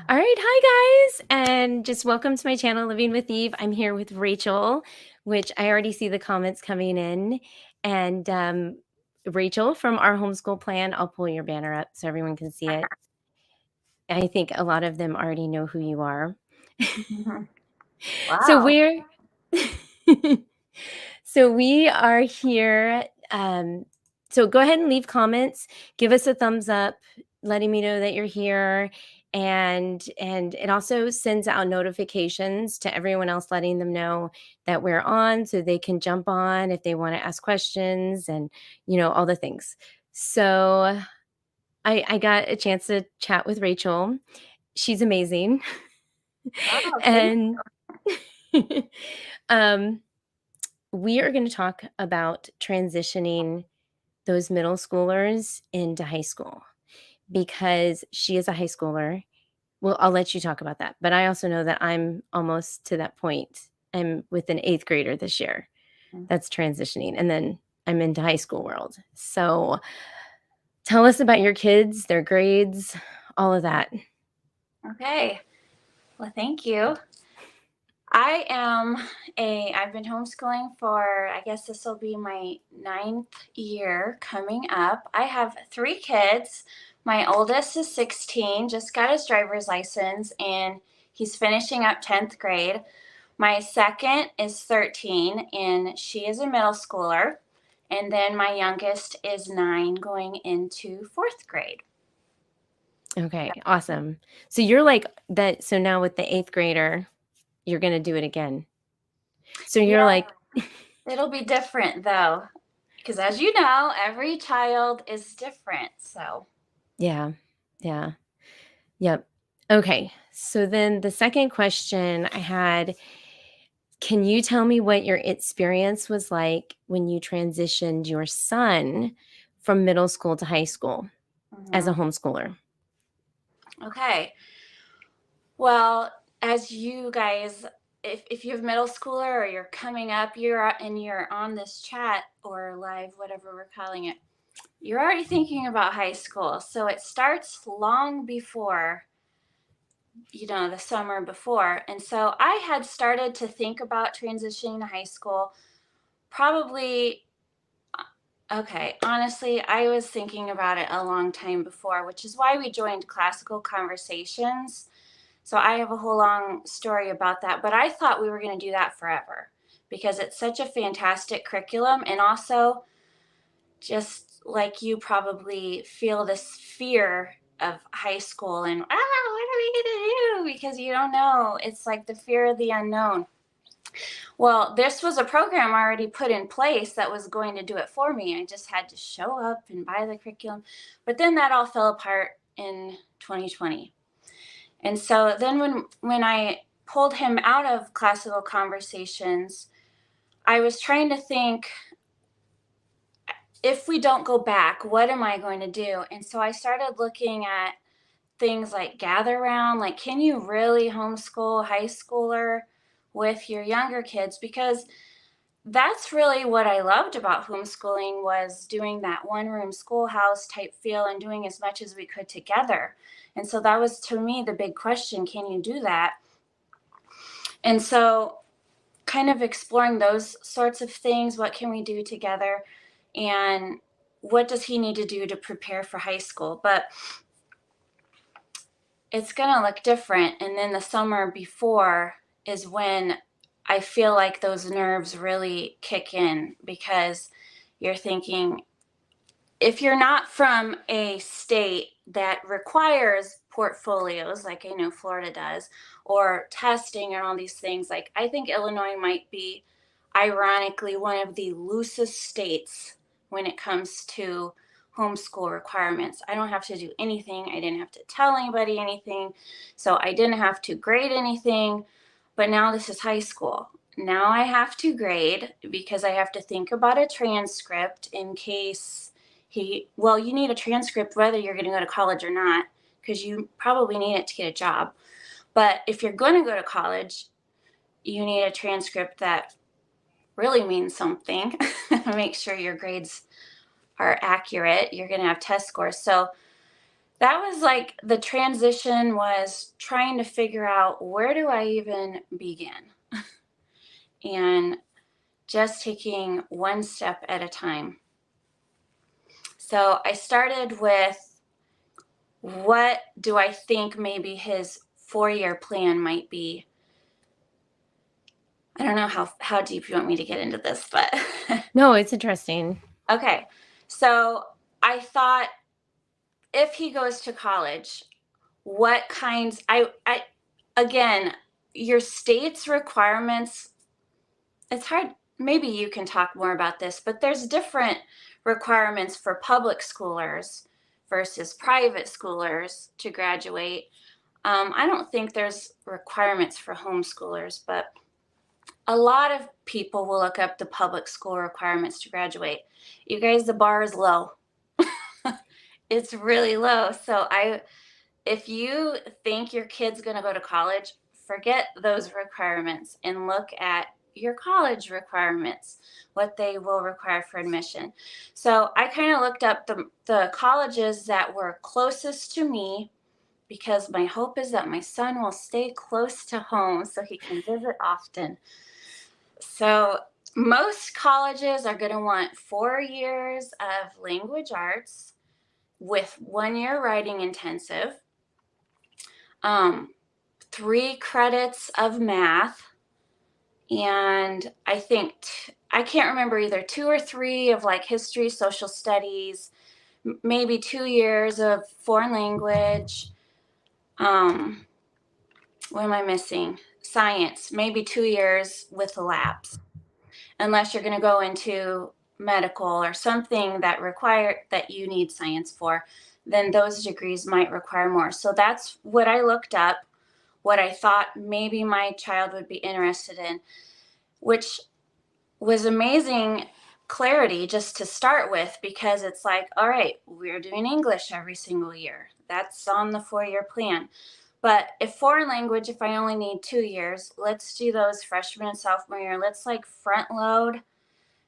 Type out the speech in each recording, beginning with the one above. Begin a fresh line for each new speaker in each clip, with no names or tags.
All right, hi guys, and just welcome to my channel, Living with Eve. I'm here with Rachel, which I already see the comments coming in. And Rachel from our homeschool plan, I'll pull your banner up so everyone can see it. I think a lot of them already know who you are. So
Wow.
we're so we are here. So go ahead and leave comments. Give us a thumbs up, letting me know that you're here. And it also sends out notifications to everyone else, letting them know that we're on, so they can jump on if they want to ask questions and all the things. So I got a chance to chat with Rachel. She's amazing.
Wow. Thank
And um we are going to talk about transitioning those middle schoolers into high school, because she is a high schooler. Well, I'll let you talk about that. But I also know that I'm almost to that point. I'm with an eighth grader this year
you.
that's transitioning, and then I'm into high school world. So tell us about your kids, their grades, all of that.
Okay. Well, thank you. I've been homeschooling for, I guess this will be my 9th year coming up. I have 3 kids. My oldest is 16, just got his driver's license, and he's finishing up 10th grade. My second is 13, and she is a middle schooler. And then my youngest is 9, going into 4th grade.
Okay, awesome. So you're like that. So now with the eighth grader, you're going to do it again. So you're
Yeah,
like,
it'll be different though, because as you know, every child is different. So,
yeah, yeah. Yep. Okay. So then the second question I had, can you tell me what your experience was like when you transitioned your son from middle school to high school as a
mhm.
homeschooler?
Okay. Well, as you guys, if you have middle schooler or you're coming up, you're on this chat or live, whatever we're calling it, you're already thinking about high school. So it starts long before, the summer before. And so I had started to think about transitioning to high school probably. Okay, honestly, I was thinking about it a long time before, which is why we joined Classical Conversations. So I have a whole long story about that, but I thought we were going to do that forever because it's such a fantastic curriculum. And also, just like you probably feel this fear of high school and, what are we going to do? Because you don't know. It's like the fear of the unknown. Well, this was a program already put in place that was going to do it for me. I just had to show up and buy the curriculum. But then that all fell apart in 2020. And so then when I pulled him out of Classical Conversations, I was trying to think, if we don't go back, what am I going to do? And so I started looking at things like Gather Round, like, can you really homeschool high schooler with your younger kids? Because that's really what I loved about homeschooling, was doing that one room schoolhouse type feel and doing as much as we could together. And so that was, to me, the big question, can you do that? And so kind of exploring those sorts of things, what can we do together, and what does he need to do to prepare for high school? But it's going to look different. And then the summer before is when I feel like those nerves really kick in, because you're thinking, if you're not from a state that requires portfolios, like I know Florida does, or testing and all these things, like I think Illinois might be, ironically, one of the loosest states when it comes to homeschool requirements. I don't have to do anything. I didn't have to tell anybody anything. So I didn't have to grade anything. But now this is high school. Now I have to grade because I have to think about a transcript in case you need a transcript whether you're going to go to college or not, because you probably need it to get a job. But if you're going to go to college, you need a transcript that really means something. Make sure your grades are accurate. You're going to have test scores. So that was like the transition was trying to figure out where do I even begin and just taking one step at a time. So I started with what do I think maybe his 4-year plan might be. I don't know how deep you want me to get into this, but
No, it's interesting.
okay. So I thought if he goes to college, what kinds I again, your state's requirements, it's hard, maybe you can talk more about this, but there's different requirements for public schoolers versus private schoolers to graduate. I don't think there's requirements for homeschoolers, but a lot of people will look up the public school requirements to graduate. You guys, the bar is low. It's really low. So if you think your kid's going to go to college, forget those requirements and look at your college requirements, what they will require for admission. So I kind of looked up the colleges that were closest to me because my hope is that my son will stay close to home so he can visit often. So most colleges are going to want 4 years of language arts with 1 year writing intensive, um, 3 credits of math, and I think I can't remember either 2 or 3 of like history, social studies, maybe 2 years of foreign language. What am I missing? Science, maybe 2 years with the labs, unless you're going to go into medical or something that you need science for, then those degrees might require more. So that's what I looked up, what I thought maybe my child would be interested in, which was amazing clarity just to start with, because it's like, all right, we're doing English every single year. That's on the 4-year plan. But if foreign language, if I only need 2 years, let's do those freshman and sophomore year. Let's like front load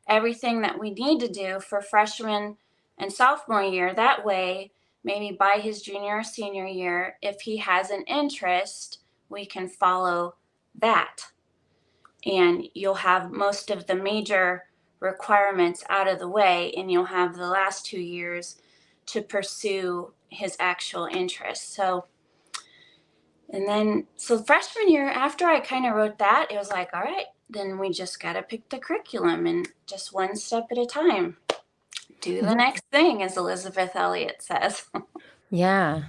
everything that we need to do for freshman and sophomore year. That way, maybe by his junior or senior year, if he has an interest, we can follow that. And you'll have most of the major requirements out of the way, and you'll have the last 2 years to pursue his actual interest. So freshman year, after I kind of wrote that, it was like, all right, then we just got to pick the curriculum and just one step at a time. Do the
Yeah.
next thing, as Elizabeth Elliot says.
Yeah.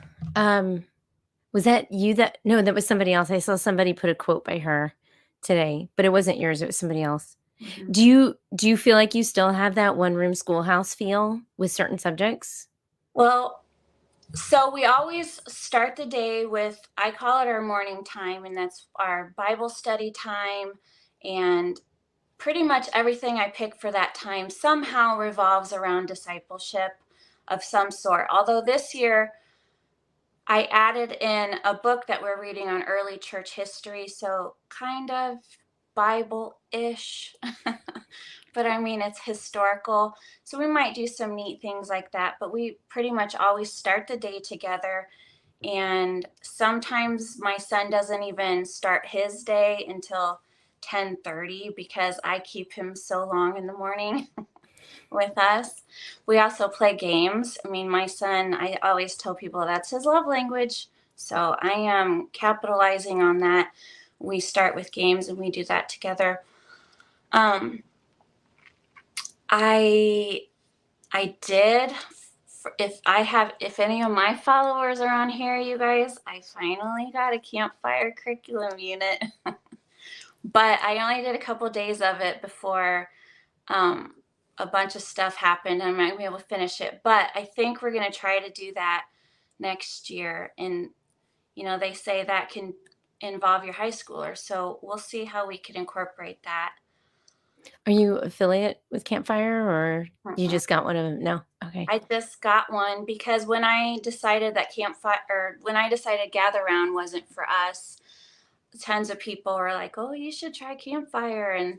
Was that you that no, that was somebody else. I saw somebody put a quote by her today, but it wasn't yours, it was somebody else.
Mhm.
Do you feel like you still have that one-room schoolhouse feel with certain subjects?
Well, so we always start the day with, I call it our morning time, and that's our Bible study time. And pretty much everything I pick for that time somehow revolves around discipleship of some sort. Although this year I added in a book that we're reading on early church history, so kind of Bible-ish. But I mean, it's historical. So we might do some neat things like that, but we pretty much always start the day together. And sometimes my son doesn't even start his day until 10:30 because I keep him so long in the morning with us. We also play games. I mean, my son, I always tell people that's his love language. So I am capitalizing on that. We start with games and we do that together. Um, I I did. If any of my followers are on here, you guys, I finally got a campfire curriculum unit, but I only did a couple days of it before um, a bunch of stuff happened. I'm not gonna be able to finish it, but I think we're gonna try to do that next year. And they say that can involve your high schooler, so we'll see how we can incorporate that.
Are you affiliate with Campfire or you
Mm-mm.
just got one of them? No? Okay.
I just got one because when I decided that campfire, or when I decided Gather Round wasn't for us, tons of people were like, "Oh, you should try Campfire." And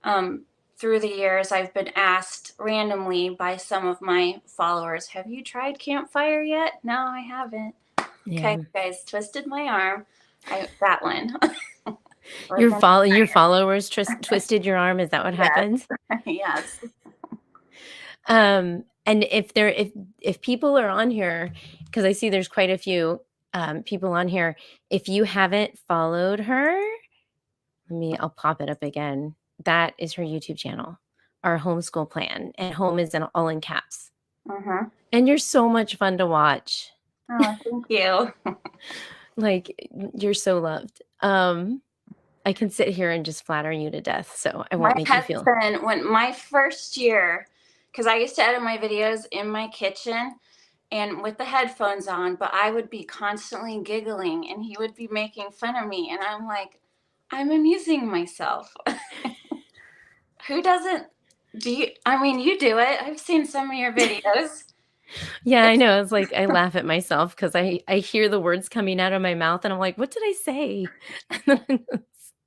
um, through the years, I've been asked randomly by some of my followers, have you tried campfire yet? No, I haven't.
Yeah.
Okay, guys, twisted my arm. That one. We're
Your
gonna
your followers twisted your arm, is that what
Yes.
happened?
Yes.
And if people are on here, because I see there's quite a few people on here, if you haven't followed her, I'll pop it up again. That is her YouTube channel, our homeschool plan, and home is all in caps.
Uh-huh.
And you're so much fun to watch.
Oh, thank you.
Like, you're so loved. I can sit here and just flatter you to death, so I
My
won't make you feel.
husband, when my first year, because I used to edit my videos in my kitchen and with the headphones on, but I would be constantly giggling and he would be making fun of me. And I'm like, I'm amusing myself. Who doesn't? I mean, you do it. I've seen some of your videos.
Yeah, I
It's
know. It's like I laugh at myself because I hear the words coming out of my mouth and I'm like, "What did I say?"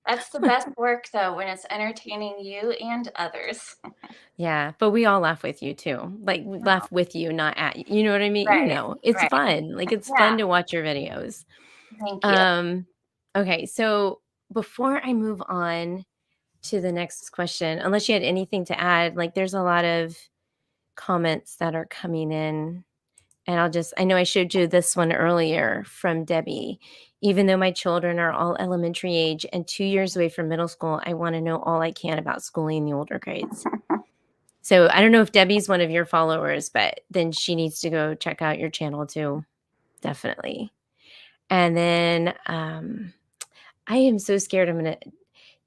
That's the best work though, when it's entertaining you and others.
Yeah, but we all laugh with you too. Like, we
Oh,
laugh with you, not at you. You know what I mean?
right,
It's
right.
fun. Like, it's
Yeah,
fun to watch your videos.
thank you.
Um, okay, so before I move on to the next question, unless you had anything to add, like, there's a lot of comments that are coming in. And I know I showed you this one earlier from Debbie. Even though my children are all elementary age and 2 years away from middle school, I want to know all I can about schooling the older grades. So I don't know if Debbie's one of your followers, but then she needs to go check out your channel too. Definitely. And then I am so scared. I'm going to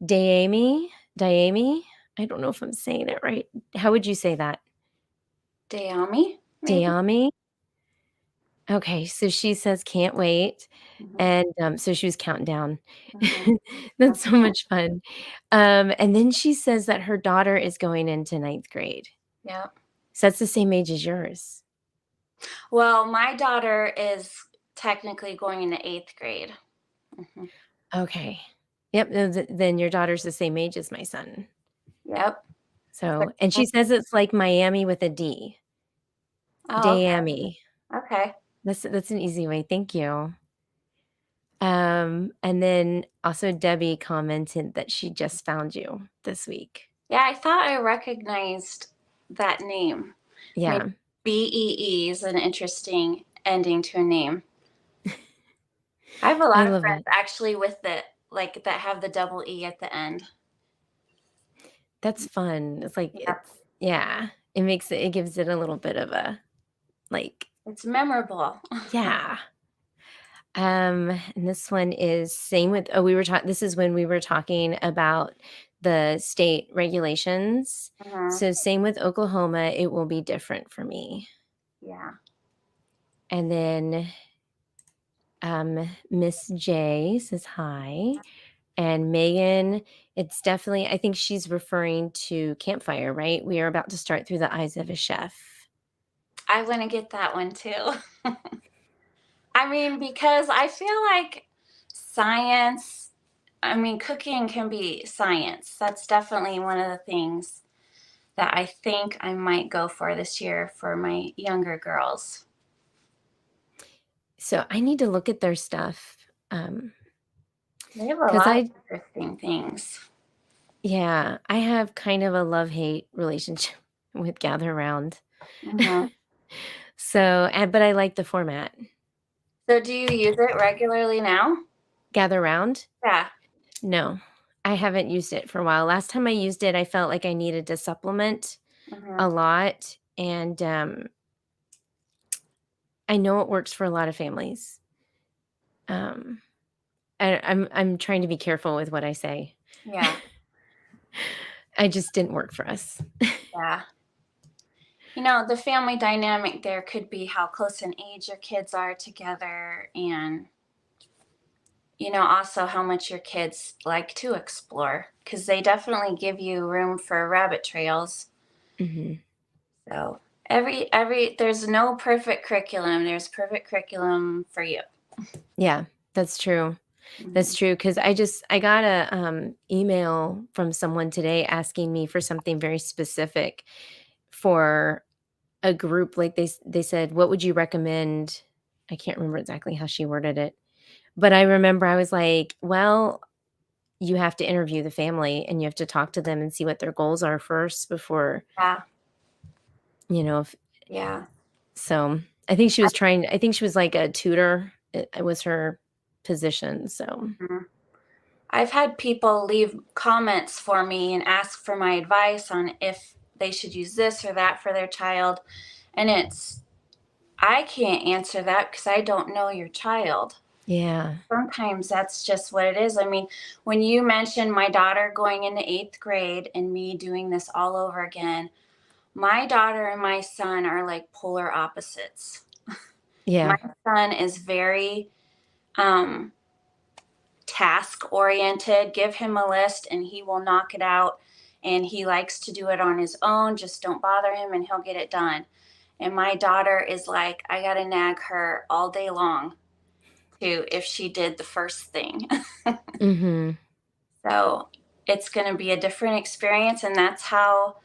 Diami. I don't know if I'm saying it right. How would you say that?
Dayami, maybe?
Dayami? Okay, so she says, "Can't wait,"
Mhm,
and, so she was counting down.
mhm,
That's so
mhm.
much fun. And then she says that her daughter is going into ninth grade.
Yep.
So that's the same age as yours.
Well, my daughter is technically going into 8th grade. Mhm.
Okay. Yep, then your daughter's the same age as my son.
Yep.
So and she says it's like Miami with a D.
Oh,
Dayami.
okay. Okay.
That's an easy way, thank you. And then also Debbie commented that she just found you this week.
Yeah, I thought I recognized that name. Maybe
Yeah.
BEE is an interesting ending to a name. I have a
I
lot of
love
friends
it.
actually with the like that have the double E at the end.
That's fun. It's like
Yeah,
yeah, it gives it a little bit of a, like
it's memorable.
yeah. And this one is same with we were talking this is when we were talking about the state regulations.
Mhm.
So same with Oklahoma, it will be different for me.
Yeah.
And then, Miss J says hi. And Megan, it's definitely I think she's referring to Campfire, right? We are about to start through the eyes of a chef.
I want to get that one too. I mean, because I feel like science, I mean, cooking can be science. That's definitely one of the things that I think I might go for this year for my younger girls.
So I need to look at their stuff.
They have a
Cause
lot of
I
interesting things.
yeah, I have kind of a love-hate relationship with Gather Round.
Mhm.
So, but I like the format.
So, do you use it regularly now?
Gather Round?
Yeah.
No, I haven't used it for a while. Last time I used it, I felt like I needed to supplement a
Mhm.
lot, and, I know it works for a lot of families. Um, I'm trying to be careful with what I say.
Yeah.
I just didn't work for us.
Yeah. You know, the family dynamic there could be how close in age your kids are together and also how much your kids like to explore because they definitely give you room for rabbit trails.
Mhm.
So there's no perfect curriculum. There's perfect curriculum for you.
Yeah, that's true. That's
Mhm.
true, 'cause I got a, email from someone today asking me for something very specific for a group, like, they said, "What would you recommend?" I can't remember exactly how she worded it, but I remember I was like, "Well, you have to interview the family, and you have to talk to them and see what their goals are first before,
Yeah,
if."
yeah.
So, I think she was like a tutor, it was her position, so
Mhm. I've had people leave comments for me and ask for my advice on if they should use this or that for their child, and I can't answer that because I don't know your child.
yeah,
Sometimes that's just what it is. I mean, when you mentioned my daughter going into 8th grade and me doing this all over again, my daughter and my son are like polar opposites. My
yeah,
son is very um, task oriented. Give him a list and he will knock it out. And he likes to do it on his own. Just don't bother him and he'll get it done. And my daughter is like, I got to nag her all day long to if she did the first thing.
mhm,
So it's going to be a different experience. And that's how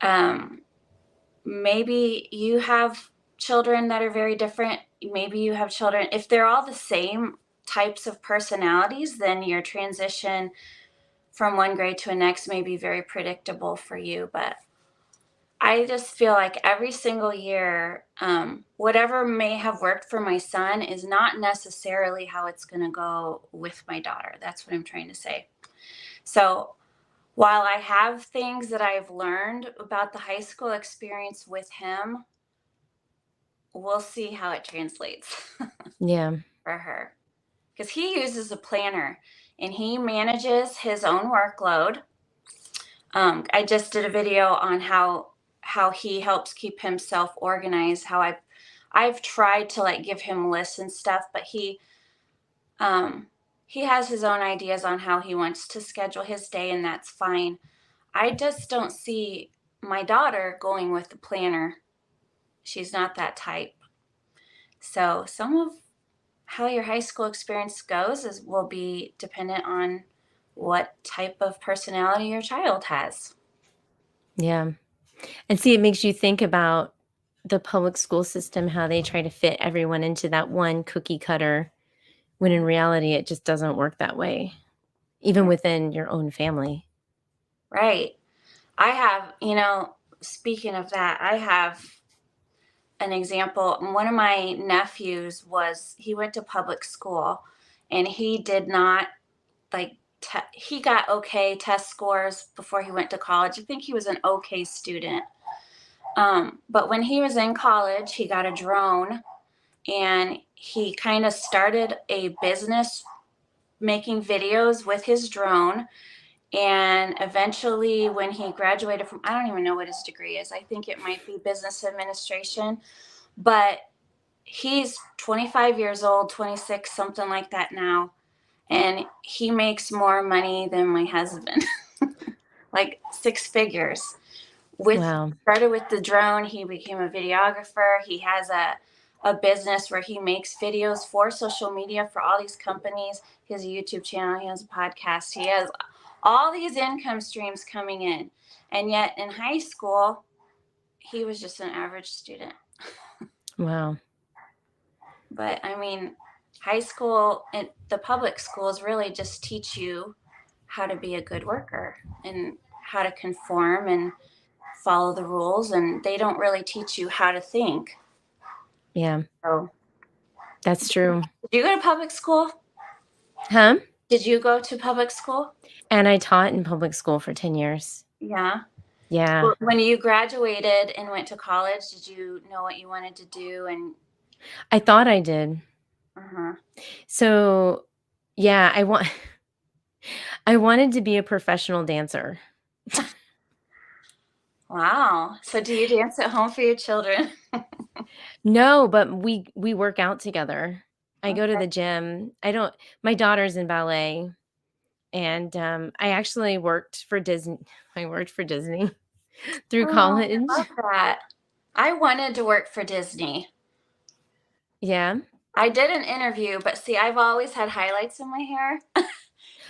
um, maybe you have children that are very different. Maybe you have children, if they're all the same types of personalities, then your transition from one grade to a next may be very predictable for you. But I just feel like every single year, whatever may have worked for my son is not necessarily how it's going to go with my daughter. That's what I'm trying to say. So while I have things that I've learned about the high school experience with him, we'll see how it translates
yeah,
for her. Because he uses a planner and he manages his own workload. I just did a video on how he helps keep himself organized. How I've tried to like give him lists and stuff, but um, he has his own ideas on how he wants to schedule his day, and that's fine. I just don't see my daughter going with the planner. She's not that type. So some of how your high school experience goes is will be dependent on what type of personality your child has.
yeah, and see, it makes you think about the public school system, how they try to fit everyone into that one cookie cutter, when in reality, it just doesn't work that way, even within your own family.
Right. I have, speaking of that, I have an example. One of my nephews he went to public school and he did not like, he got okay test scores before he went to college. I think he was an okay student. But when he was in college, he got a drone and he kind of started a business making videos with his drone. And eventually, when he graduated from, I don't even know what his degree is. I think it might be business administration, but he's 25 years old, 26, something like that now. And he makes more money than my husband, like 6 figures.
Wow,
Started with the drone, he became a videographer. He has a business where he makes videos for social media for all these companies. He has a YouTube channel, he has a podcast, he has all these income streams coming in. And yet in high school, he was just an average student.
wow,
But I mean, high school and the public schools really just teach you how to be a good worker and how to conform and follow the rules, and they don't really teach you how to think.
yeah,
So,
that's true.
did you go to public school?
Huh?
Did you go to public school?
And I taught in public school for 10 years.
Yeah.
Yeah,
Well, when you graduated and went to college, did you know what you wanted to do? And
I thought I did.
uh-huh.
So, yeah, I wanted to be a professional dancer.
Wow. So do you dance at home for your children?
No, but we work out together. I go to
Okay.
the gym. I don't My daughter's in ballet, and, I actually worked for Disney. I worked for Disney through
Oh, I
college.
love that. I wanted to work for Disney.
Yeah?
I did an interview, but see, I've always had highlights in my hair.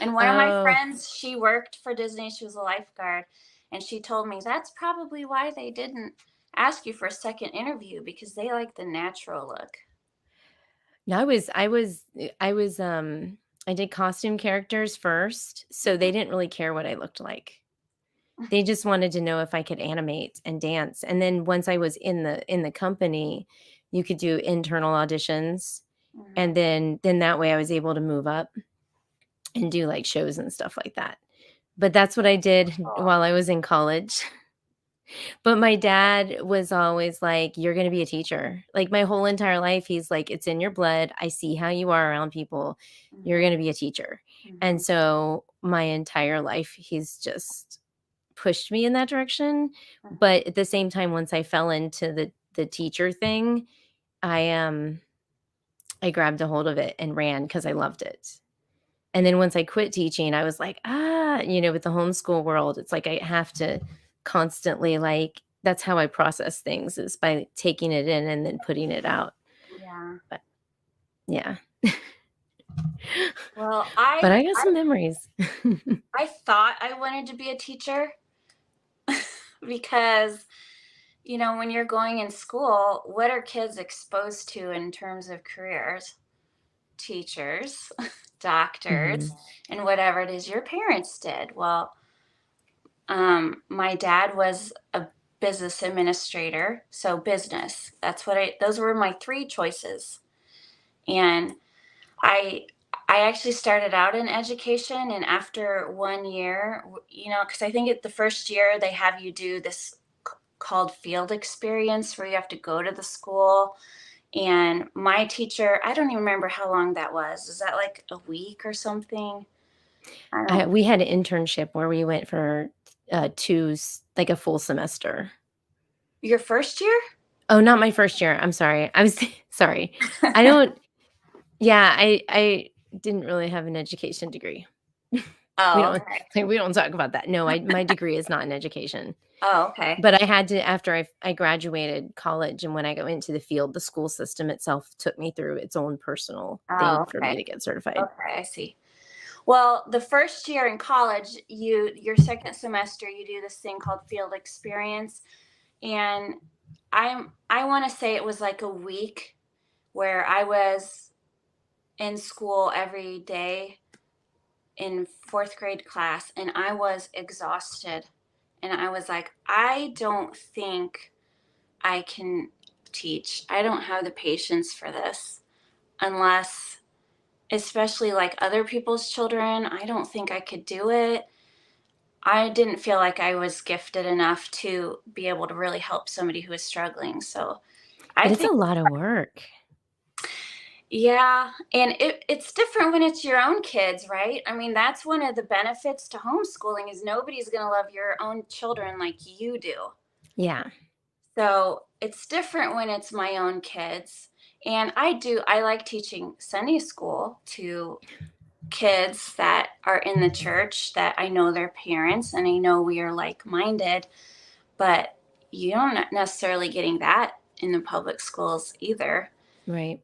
And one of my
Oh,
friends, she worked for Disney. She was a lifeguard. And she told me that's probably why they didn't ask you for a second interview because they like the natural look.
no, I did costume characters first, so they
Mhm.
didn't really care what I looked like. They just wanted to know if I could animate and dance, and then once I was in the company, you could do internal auditions, and
Mhm.
then that way I was able to move up and do, like, shows and stuff like that. But that's what I did
Cool.
while I was in college. But my dad was always like, "You're gonna be a teacher." Like, my whole entire life, he's like, "It's in your blood. I see how you are around people. You're
Mhm.
gonna be a teacher." And
Mhm.
so, my entire life, he's just pushed me in that direction,
Mhm.
but at the same time, once I fell into the teacher thing, I, um, I grabbed a hold of it and ran because I loved it. And then once I quit teaching, I was like, with the homeschool world, it's like I have to constantly like that's how I process things is by taking it in and then putting it out.
Yeah.
But yeah.
Well,
But
I
I got some memories.
I thought I wanted to be a teacher because when you're going in school, what are kids exposed to in terms of careers? Teachers, doctors,
Mhm.
and whatever it is your parents did. Well, my dad was a business administrator, so business. Those were my three choices. And I I actually started out in education, and after 1 year, because I think the first year they have you do this called field experience where you have to go to the school. And my teacher, I don't even remember how long that was. Is that like a week or something? I don't.
We had an internship where we went for like a full semester.
Your first year?
Oh, not my first year. I'm sorry. I was sorry. I don't. Yeah, I didn't really have an education degree. We
Oh,
don't
okay.
we don't talk about that. No, my degree is not in education.
Oh, okay.
But I had to after I graduated college and when I go into the field, the school system itself took me through its own personal thing
Oh,
for me
okay.
to get certified.
Okay, I see. Well, the first year in college, your second semester, you do this thing called field experience, and I want to say it was like a week where I was in school every day in fourth grade class, and I was exhausted, and I was like, I don't think I can teach. I don't have the patience for this unless, especially like other people's children, I don't think I could do it. I didn't feel like I was gifted enough to be able to really help somebody who is struggling. So I
But it's a
think,
lot of work.
yeah, and it's different when it's your own kids, right? I mean, that's one of the benefits to homeschooling is nobody's going to love your own children like you do.
Yeah,
So it's different when it's my own kids. And I like teaching Sunday school to kids that are in the church that I know their parents and I know we are like minded, but you don't necessarily getting that in the public schools either.
right.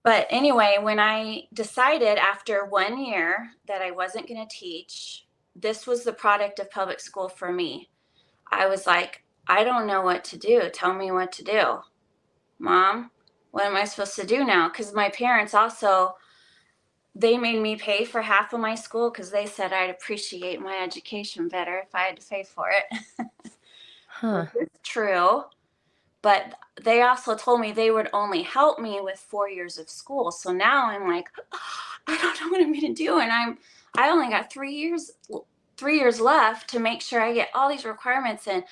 But anyway, when I decided after 1 year that I wasn't going to teach, this was the product of public school for me. I was like, I don't know what to do. Tell me what to do. Mom, what am I supposed to do now? Because my parents also, they made me pay for half of my school because they said I'd appreciate my education better if I had to pay for it,
Huh.
which is true. But they also told me they would only help me with 4 years of school. So now I'm like, I don't know what I'm going to do. And I only got 3 years left to make sure I get all these requirements in.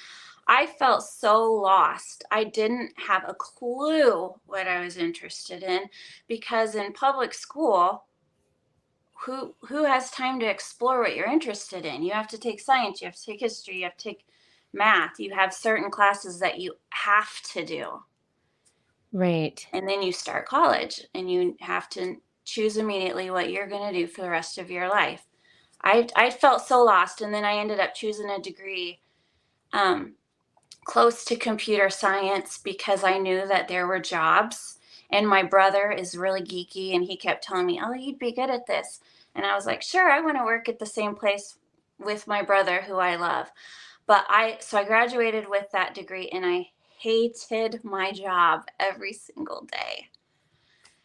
I felt so lost. I didn't have a clue what I was interested in because in public school, who has time to explore what you're interested in? You have to take science, you have to take history, you have to take math. You have certain classes that you have to do.
Right.
And then you start college and you have to choose immediately what you're going to do for the rest of your life. I felt so lost, and then I ended up choosing a degree um, close to computer science because I knew that there were jobs. And my brother is really geeky, and he kept telling me, oh, you'd be good at this. And I was like, sure, I want to work at the same place with my brother who I love. So I graduated with that degree, and I hated my job every single day.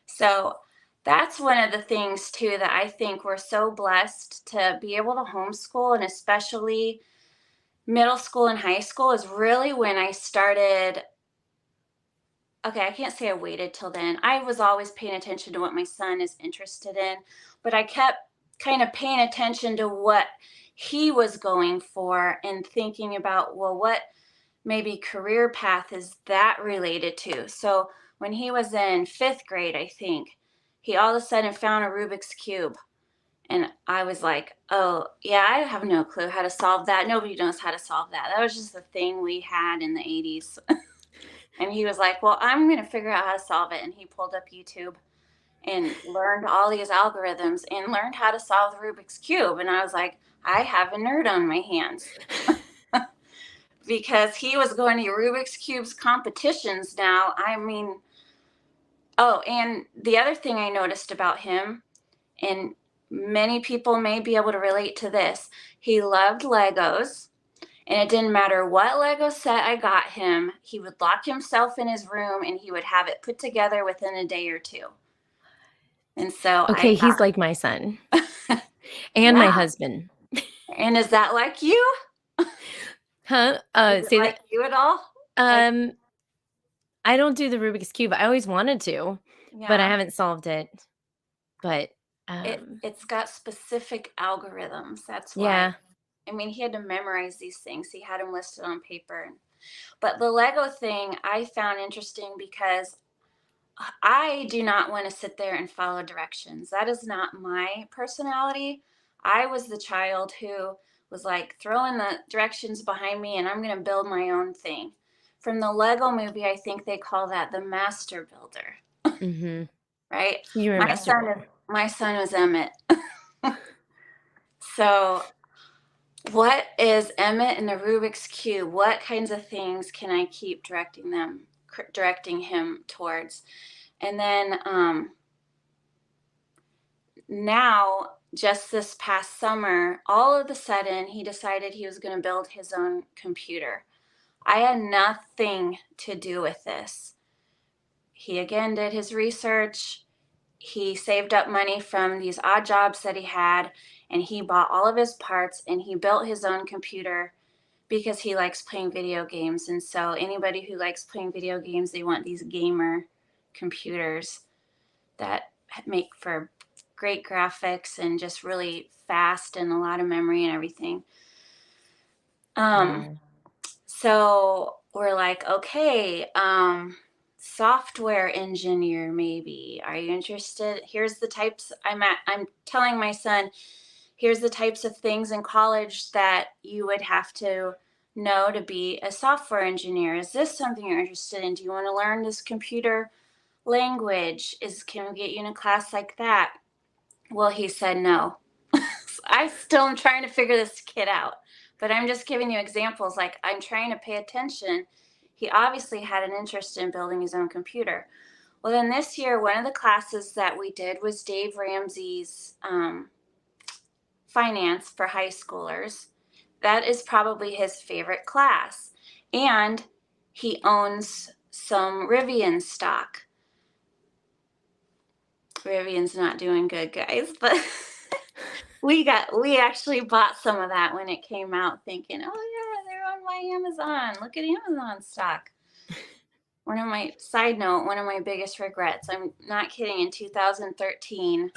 So that's one of the things too that I think we're so blessed to be able to homeschool, and especially middle school and high school is really when I started. Okay, I can't say I waited till then. I was always paying attention to what my son is interested in, but I kept kind of paying attention to what he was going for and thinking about, well, what maybe career path is that related to? So when he was in 5th grade, I think, he all of a sudden found a Rubik's Cube. And I was like, oh, yeah, I have no clue how to solve that. Nobody knows how to solve that. That was just the thing we had in the 80s. And he was like, well, I'm going to figure out how to solve it. And he pulled up YouTube and learned all these algorithms and learned how to solve the Rubik's Cube. And I was like, I have a nerd on my hands. Because he was going to Rubik's Cubes competitions now. I mean, oh, and the other thing I noticed about him, and many people may be able to relate to this, he loved Legos. And it didn't matter what Lego set I got him, he would lock himself in his room and he would have it put together within a day or two. And so I
Okay, he's like my son
thought,
and my
wow.
husband.
And is that like you?
Huh?
Is it
Say
like
that.
you at all? Like,
Um, I don't do the Rubik's Cube. I always wanted to, but I
yeah,
haven't solved it. But,
it's got specific algorithms. That's why.
yeah.
I mean, he had to memorize these things. He had them listed on paper. But the Lego thing I found interesting because I do not want to sit there and follow directions. That is not my personality. I was the child who was like throwing the directions behind me and I'm going to build my own thing. From the Lego movie, I think they call that the master builder,
Mhm.
right?
You were a master builder.
My son was Emmett. So, what is Emmett and the Rubik's Cube? What kinds of things can I keep directing him towards? And then now, just this past summer, all of a sudden, he decided he was going to build his own computer. I had nothing to do with this. He again did his research. He saved up money from these odd jobs that he had, and he bought all of his parts and he built his own computer because he likes playing video games. And so, anybody who likes playing video games, they want these gamer computers that make for great graphics and just really fast and a lot of memory and everything.
Wow.
So we're like, okay, software engineer, maybe. Are you interested? Here's the types I'm telling my son, here's the types of things in college that you would have to know to be a software engineer. Is this something you're interested in? Do you want to learn this computer language? Can we get you in a class like that? Well, he said no. I still am trying to figure this kid out, but I'm just giving you examples. Like, I'm trying to pay attention. He obviously had an interest in building his own computer. Well, then this year, one of the classes that we did was Dave Ramsey's finance for high schoolers. That is probably his favorite class. And he owns some Rivian stock. Rivian's not doing good, guys, but we actually bought some of that when it came out, thinking, oh yeah, they're on my Amazon. Look at Amazon stock. One of my biggest regrets, I'm not kidding, in 2013,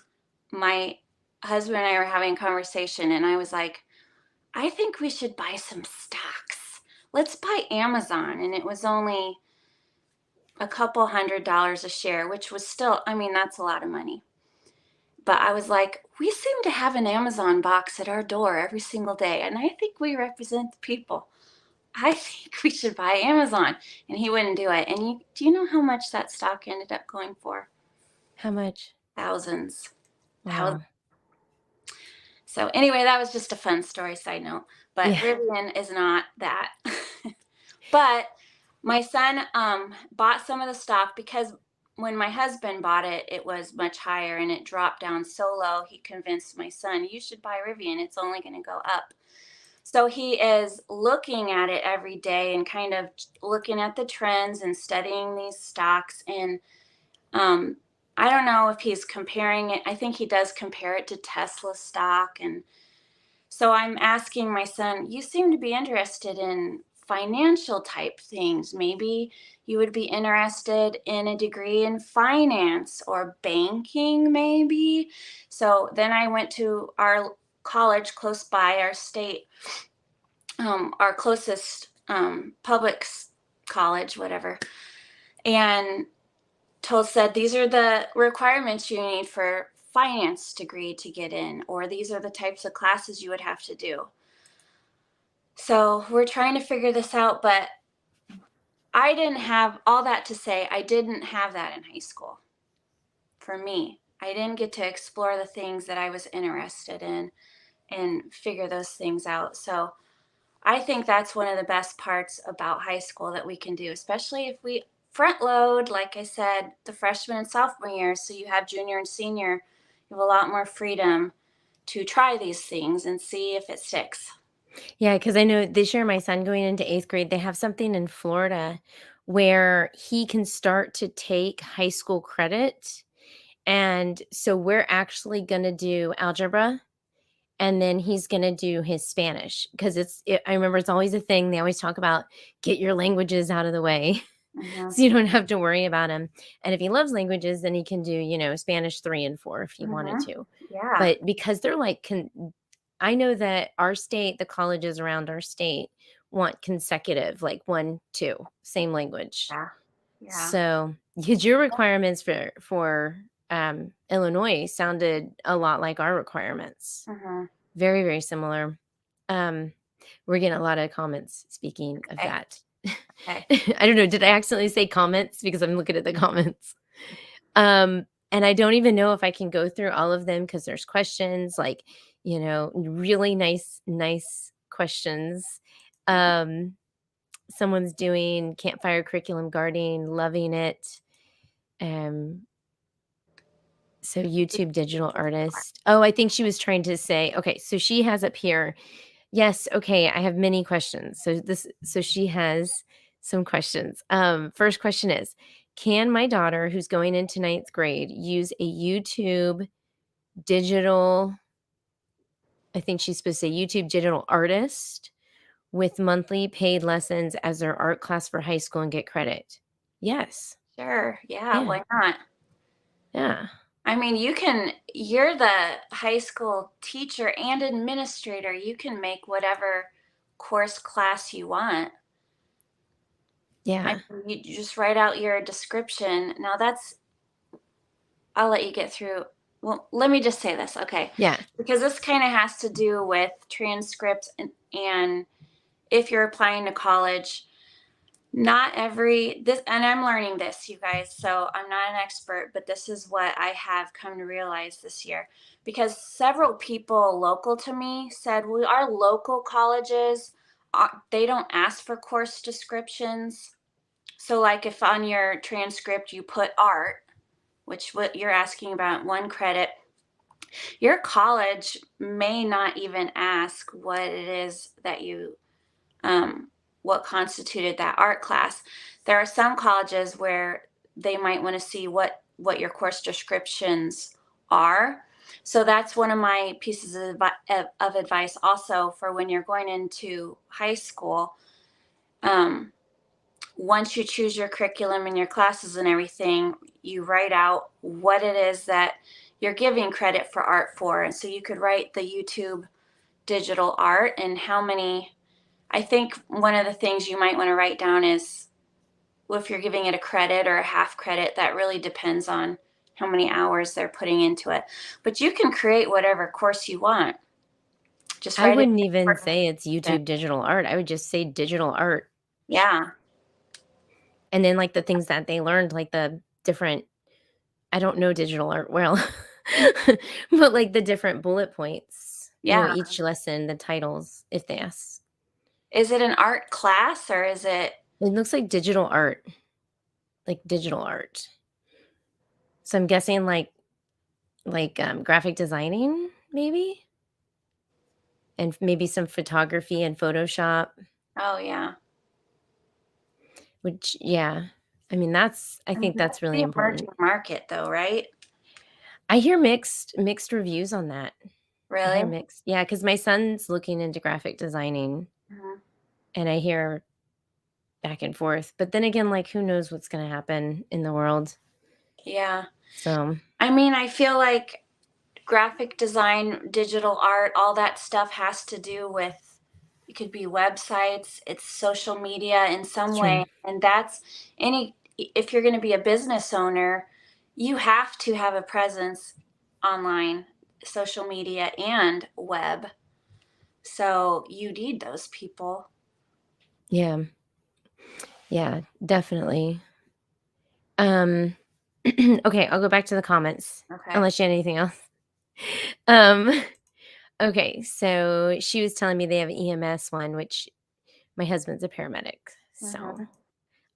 my husband and I were having a conversation and I was like, I think we should buy some stocks. Let's buy Amazon. And it was only a couple $100 a share, which was still, I mean, that's a lot of money. But I was like, we seem to have an Amazon box at our door every single day. And I think we represent the people. I think we should buy Amazon. And he wouldn't do it. And do you know how much that stock ended up going for?
How much?
Thousands.
Wow.
So anyway, that was just a fun story, side note. But
Yeah.
Rivian is not that. But my son bought some of the stock because when my husband bought it, it was much higher and it dropped down so low. He convinced my son, you should buy Rivian. It's only going to go up. So he is looking at it every day and kind of looking at the trends and studying these stocks. And I don't know if he's comparing it. I think he does compare it to Tesla stock. And so I'm asking my son, you seem to be interested in financial type things. Maybe you would be interested in a degree in finance or banking, maybe. So then I went to our college close by, our state, our closest public college, whatever, and said these are the requirements you need for finance degree to get in, or these are the types of classes you would have to do. So we're trying to figure this out, but I didn't have all that to say. I didn't have that in high school. For me, I didn't get to explore the things that I was interested in and figure those things out. So I think that's one of the best parts about high school that we can do, especially if we front load, like I said, the freshman and sophomore years. So you have junior and senior, you have a lot more freedom to try these things and see if it sticks.
Yeah, because I know this year my son going into 8th grade, they have something in Florida where he can start to take high school credit. And so we're actually gonna do algebra, and then he's gonna do his Spanish because I remember it's always a thing. They always talk about get your languages out of the way
Mm-hmm.
so you don't have to worry about them. And if he loves languages, then he can do, Spanish 3 and 4 if he wanted
Mm-hmm.
to.
Yeah.
But because they're like I know that our state, the colleges around our state want consecutive, like 1, 2, same language.
Yeah. Yeah.
So, because your requirements for Illinois sounded a lot like our requirements.
Mm-hmm.
Very, very similar. Um, we're getting a lot of comments speaking of
Okay.
that.
Okay.
I don't know, did I accidentally say comments? Because I'm looking at the comments. And I don't even know if I can go through all of them because there's questions like, really nice questions. Someone's doing campfire curriculum gardening, loving it. So YouTube digital artist. Oh, I think she was trying to say, okay, so she has up here, yes, okay, I have many questions. So she has some questions. First question is, can my daughter who's going into 9th grade use a YouTube digital, I think she's supposed to say YouTube digital artist with monthly paid lessons as their art class for high school and get credit? Yes.
Sure. Yeah.
Yeah.
Why not?
Yeah.
I mean, you're the high school teacher and administrator. You can make whatever course class you want.
Yeah.
You just write out your description. Now I'll let you get through. Well, let me just say this, okay?
Yeah.
Because this kind of has to do with transcripts and if you're applying to college, not every this and I'm learning this, you guys, so I'm not an expert, but this is what I have come to realize this year, because several people local to me said, well, our local colleges, they don't ask for course descriptions. So like if on your transcript you put art, which what you're asking about, 1 credit, your college may not even ask what it is that what constituted that art class. There are some colleges where they might want to see what your course descriptions are. So that's one of my pieces of advice also for when you're going into high school. Once you choose your curriculum and your classes and everything, you write out what it is that you're giving credit for art for. And so you could write the YouTube digital art and how many. I think one of the things you might want to write down is, well, if you're giving it a credit or a half credit, that really depends on how many hours they're putting into it. But you can create whatever course you want. Just
I
write it
wouldn't even
in.
say it's YouTube digital art. I would just say digital art.
Yeah.
And then like the things that they learned, like the different, I don't know digital art well, but like the different bullet points,
Yeah.
each lesson, the titles, if they ask.
Is it an art class or is it?
It looks like digital art, like digital art. So I'm guessing graphic designing maybe? And maybe some photography and Photoshop,
Oh, yeah.
which yeah. I mean, I
I mean,
think
that's
that's really
the
important.
emerging market, though, right?
I hear mixed reviews on that. I
Really?
hear mixed. Yeah, because my son's looking into graphic designing,
Mhm.
and I hear back and forth. But then again, like, who knows what's gonna happen in the world?
Yeah.
So,
I mean, I feel like graphic design, digital art, all that stuff has to do with it could be websites, it's social media in
it's
some
true.
way. And that's any, if you're going to be a business owner, you have to have a presence online, social media, and web. So you need those people.
Yeah. Yeah, definitely. Um, okay, I'll go back to the comments,
Okay.
unless you had anything else. Um, okay, so she was telling me they have EMS one, which my husband's a paramedic, so
Hmm.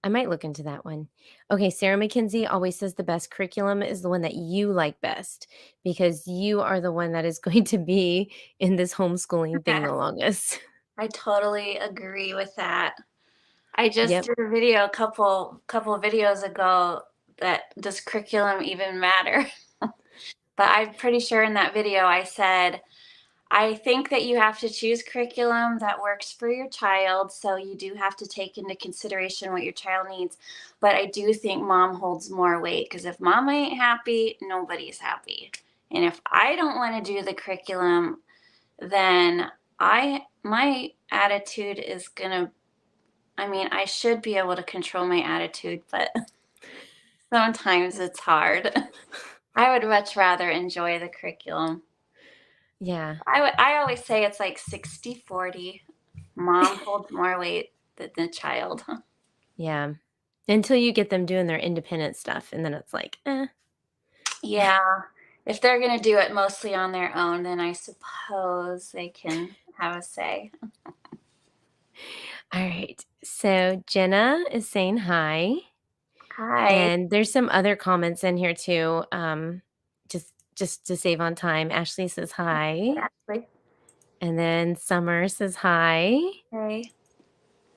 I might look into that one. Okay, Sarah McKenzie always says the best curriculum is the one that you like best because you are the one that is going to be in this homeschooling thing the longest.
I totally agree with that. I just
Yep.
did a video a couple of videos ago that does curriculum even matter? But I'm pretty sure in that video I said, I think that you have to choose curriculum that works for your child. So you do have to take into consideration what your child needs. But I do think mom holds more weight because if mom ain't happy, nobody's happy. And if I don't want to do the curriculum, then my attitude is gonna, I mean, I should be able to control my attitude, but sometimes it's hard. I would much rather enjoy the curriculum.
Yeah.
I always say it's like 60-40. Mom holds more weight than the child.
Yeah. Until you get them doing their independent stuff, and then it's like, eh.
Yeah. If they're going to do it mostly on their own, then I suppose they can have a say.
All right. So Jenna is saying hi,
Hi.
and there's some other comments in here too. Just to save on time, Ashley says hi,
Ashley.
and then Summer says hi,
Hey.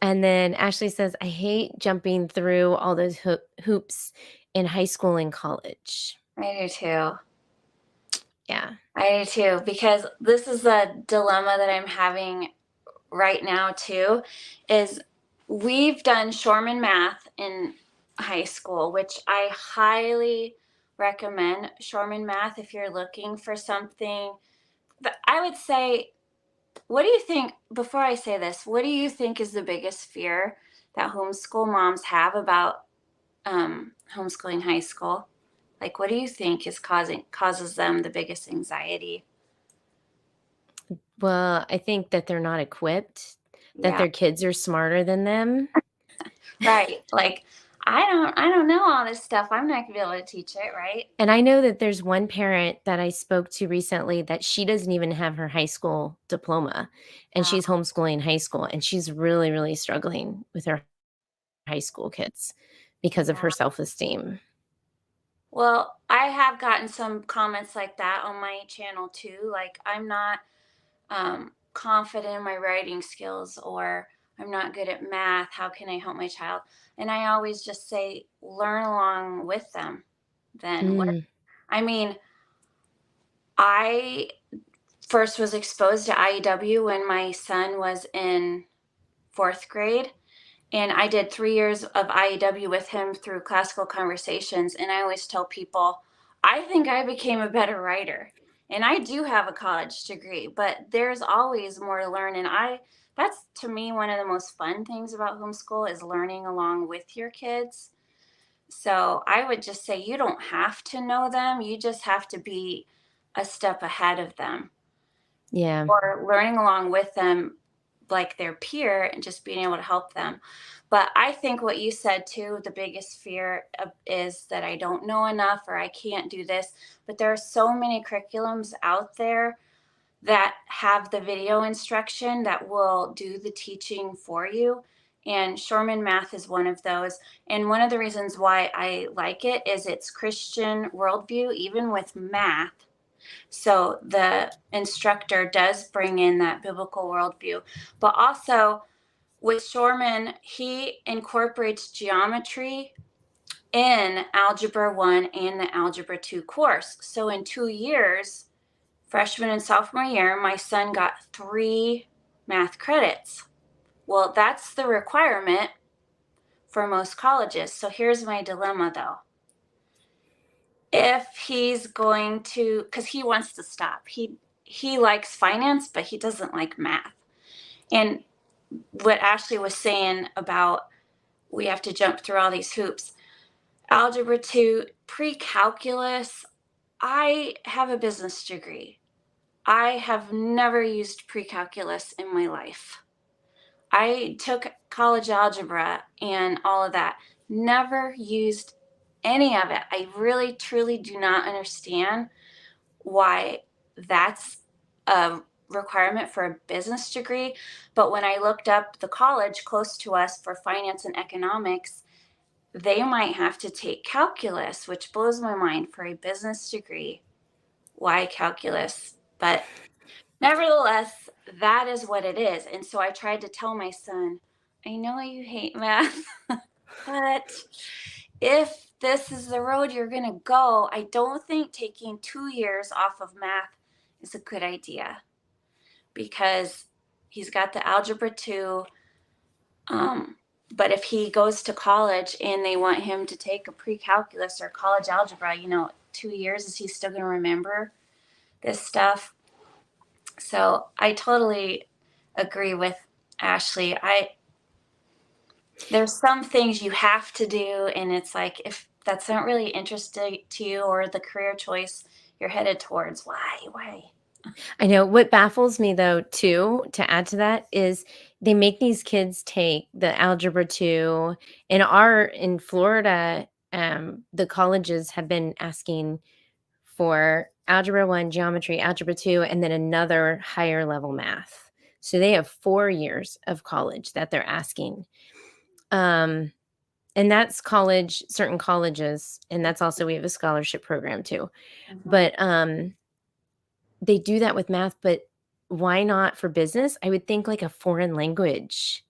and then Ashley says, "I hate jumping through all those hoops in high school and college."
I do too.
Yeah.
I do too, because this is a dilemma that I'm having right now too, is we've done Shoreman math in high school, which I highly recommend Shoreman math if you're looking for something. But I would say, what do you think, before I say this, what do you think is the biggest fear that homeschool moms have about homeschooling high school? Like, what do you think is causes them the biggest anxiety?
Well, I think that they're not equipped, that
Yeah.
their kids are smarter than them.
Right. Like, I don't know all this stuff. I'm not gonna be able to teach it, right?
And I know that there's one parent that I spoke to recently that she doesn't even have her high school diploma, and she's
Wow.
homeschooling high school, and she's really, really struggling with her high school kids because of her
Yeah.
self-esteem.
Well, I have gotten some comments like that on my channel too. Like, I'm not confident in my writing skills, or I'm not good at math. How can I help my child? And I always just say, learn along with them. Then what?
Mm,
I mean, I first was exposed to IEW when my son was in fourth grade. And I did 3 years of IEW with him through classical conversations. And I always tell people, I think I became a better writer. And I do have a college degree, but there's always more to learn. And that's to me one of the most fun things about homeschool is learning along with your kids. So I would just say you don't have to know them, you just have to be a step ahead of them
yeah,
or learning along with them like their peer and just being able to help them. But I think what you said too, the biggest fear is that I don't know enough or I can't do this. But there are so many curriculums out there that have the video instruction that will do the teaching for you. And Shoreman Math is one of those. And one of the reasons why I like it is it's Christian worldview, even with math. So the instructor does bring in that biblical worldview. But also with Shoreman, he incorporates geometry in Algebra 1 and the Algebra 2 course. So in 2 years, freshman and sophomore year, my son got 3 math credits. Well, that's the requirement for most colleges. So here's my dilemma though. If he's going to, because he wants to stop, he likes finance, but he doesn't like math. And what Ashley was saying about we have to jump through all these hoops. Algebra 2, pre-calculus, I have a business degree. I have never used pre-calculus in my life. I took college algebra and all of that, never used any of it. I really, truly do not understand why that's a requirement for a business degree. But when I looked up the college close to us for finance and economics, they might have to take calculus, which blows my mind for a business degree. Why calculus? But nevertheless, that is what it is. And so I tried to tell my son, I know you hate math, but if this is the road you're going to go, I don't think taking 2 years off of math is a good idea, because he's got the algebra 2. But if he goes to college and they want him to take a pre-calculus or college algebra, 2 years, is he still going to remember this stuff? So I totally agree with Ashley. There's some things you have to do, and it's like, if that's not really interesting to you or the career choice you're headed towards, why?
I know what baffles me though too, to add to that, is they make these kids take the algebra 2. In Florida, the colleges have been asking for algebra 1, geometry, algebra 2, and then another higher level math. So they have 4 years of college that they're asking. And that's certain colleges, and that's also, we have a scholarship program too.
Mm-hmm.
But they do that with math, but why not for business? I would think like a foreign language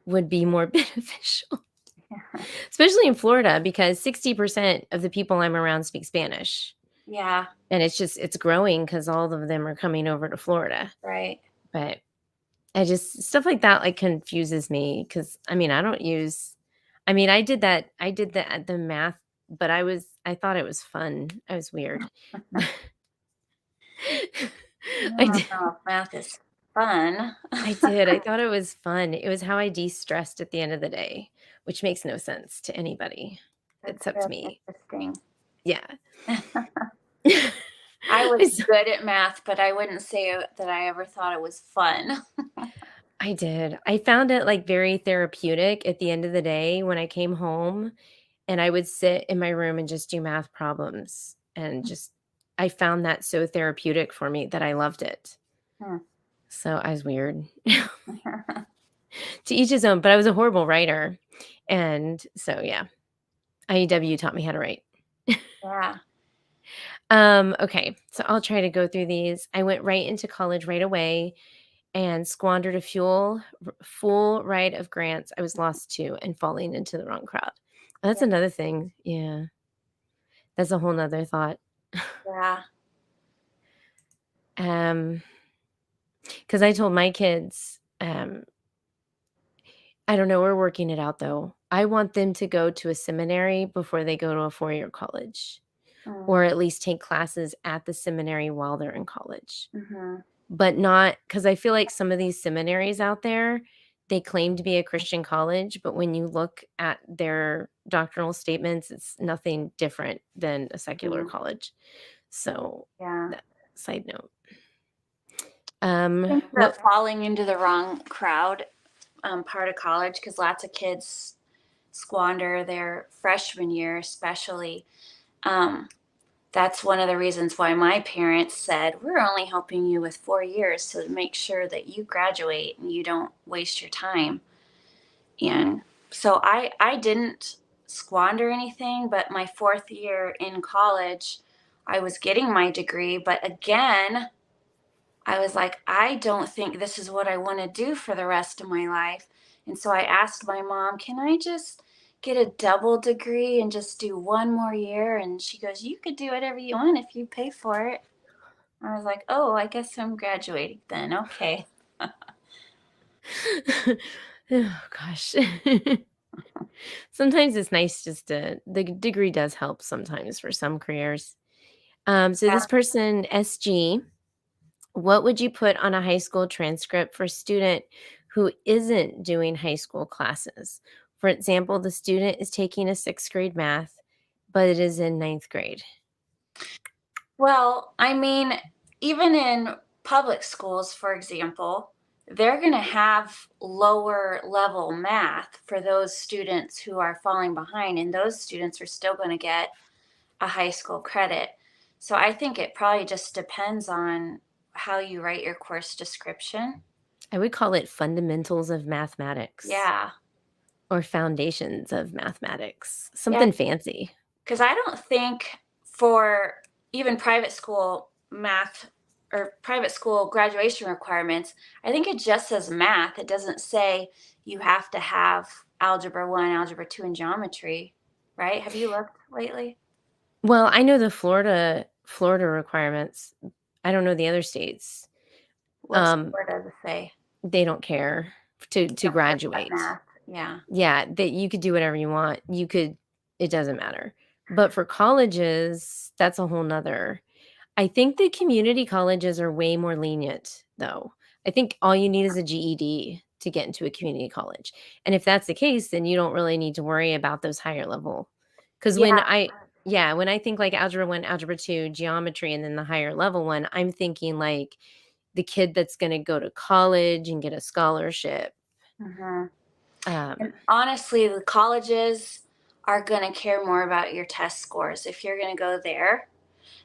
would be more beneficial, especially in Florida, because 60% of the people I'm around speak Spanish.
Yeah.
And it's growing because all of them are coming over to Florida.
Right.
But stuff like that like confuses me, because I did the math, but I thought it was fun. I was weird. I did.
Math is fun.
I did. I thought it was fun. It was how I de-stressed at the end of the day, which makes no sense to anybody except
That's
me.
interesting.
Yeah.
I was good at math, but I wouldn't say that I ever thought it was fun.
I did. I found it like very therapeutic at the end of the day when I came home and I would sit in my room and just do math problems, and I found that so therapeutic for me that I loved it. So I was weird. To each his own, but I was a horrible writer. And so, yeah, IEW taught me how to write.
Yeah.
Okay, so I'll try to go through these. I went right into college right away and squandered a full ride of grants I was lost to and falling into the wrong crowd. That's another thing. Yeah. That's a whole nother thought.
Yeah.
Because I told my kids, I don't know, we're working it out though. I want them to go to a seminary before they go to a 4-year college, or at least take classes at the seminary while they're in college. But not, because I feel like some of these seminaries out there, they claim to be a Christian college, but when you look at their doctrinal statements, it's nothing different than a secular college. So, side note.
I think the falling into the wrong crowd part of college, because lots of kids squander their freshman year, especially. That's one of the reasons why my parents said, we're only helping you with 4 years to make sure that you graduate and you don't waste your time. And so I didn't squander anything, but my 4th year in college, I was getting my degree, but again, I was like, I don't think this is what I want to do for the rest of my life. And so I asked my mom, can I just get a double degree and just do one more year? And she goes, you could do whatever you want if you pay for it. I was like, oh, I guess I'm graduating then. Okay.
Oh gosh. Sometimes it's nice just to the degree does help sometimes for some careers. So
Yeah.
this person, SG, what would you put on a high school transcript for a student who isn't doing high school classes? For example, the student is taking a sixth grade math, but it is in ninth grade.
Well, I mean, even in public schools, for example, they're going to have lower level math for those students who are falling behind, and those students are still going to get a high school credit. So I think it probably just depends on how you write your course description.
I would call it fundamentals of mathematics
Yeah.
or foundations of mathematics,
Yeah.
something fancy.
Because I don't think for even private school math or private school graduation requirements, I think it just says math. It doesn't say you have to have algebra 1, algebra 2, and geometry, right? Have you looked lately?
Well, I know the Florida requirements. I don't know the other states.
What's
Um,
where does it say?
they don't care to
Don't care about
graduate.
math. Yeah.
Yeah, that you could do whatever you want. You could it doesn't matter. But for colleges, that's a whole nother. I think the community colleges are way more lenient though. I think all you need is a GED to get into a community college. And if that's the case, then you don't really need to worry about those higher level. Cuz
Yeah.
when I think like algebra 1, algebra 2, geometry and then the higher level one, I'm thinking like the kid that's going to go to college and get a scholarship.
Mhm.
Um
And honestly, the colleges are going to care more about your test scores if you're going to go there.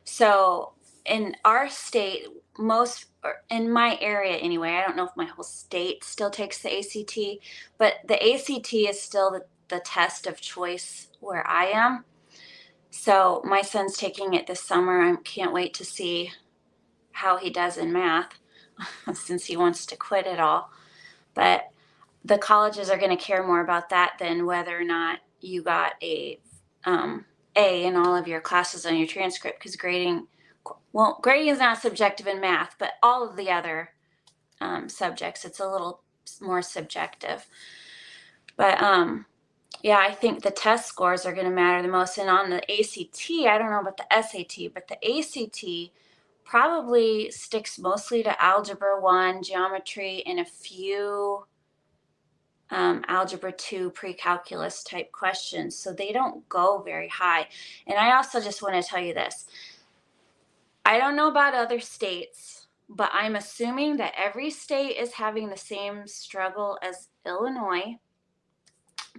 So in our state, most, or in my area anyway, I don't know if my whole state still takes the ACT, but the ACT is still the test of choice where I am. So my son's taking it this summer. I can't wait to see how he does in math since he wants to quit it all. But the colleges are going to care more about that than whether or not you got um, A in all of your classes on your transcript, because grading is not subjective in math, but all of the other subjects, it's a little more subjective. But yeah, I think the test scores are going to matter the most. And on the ACT, I don't know about the SAT, but the ACT probably sticks mostly to algebra 1, geometry, and a few algebra 2 pre-calculus type questions. So they don't go very high. And I also just want to tell you this. I don't know about other states, but I'm assuming that every state is having the same struggle as Illinois.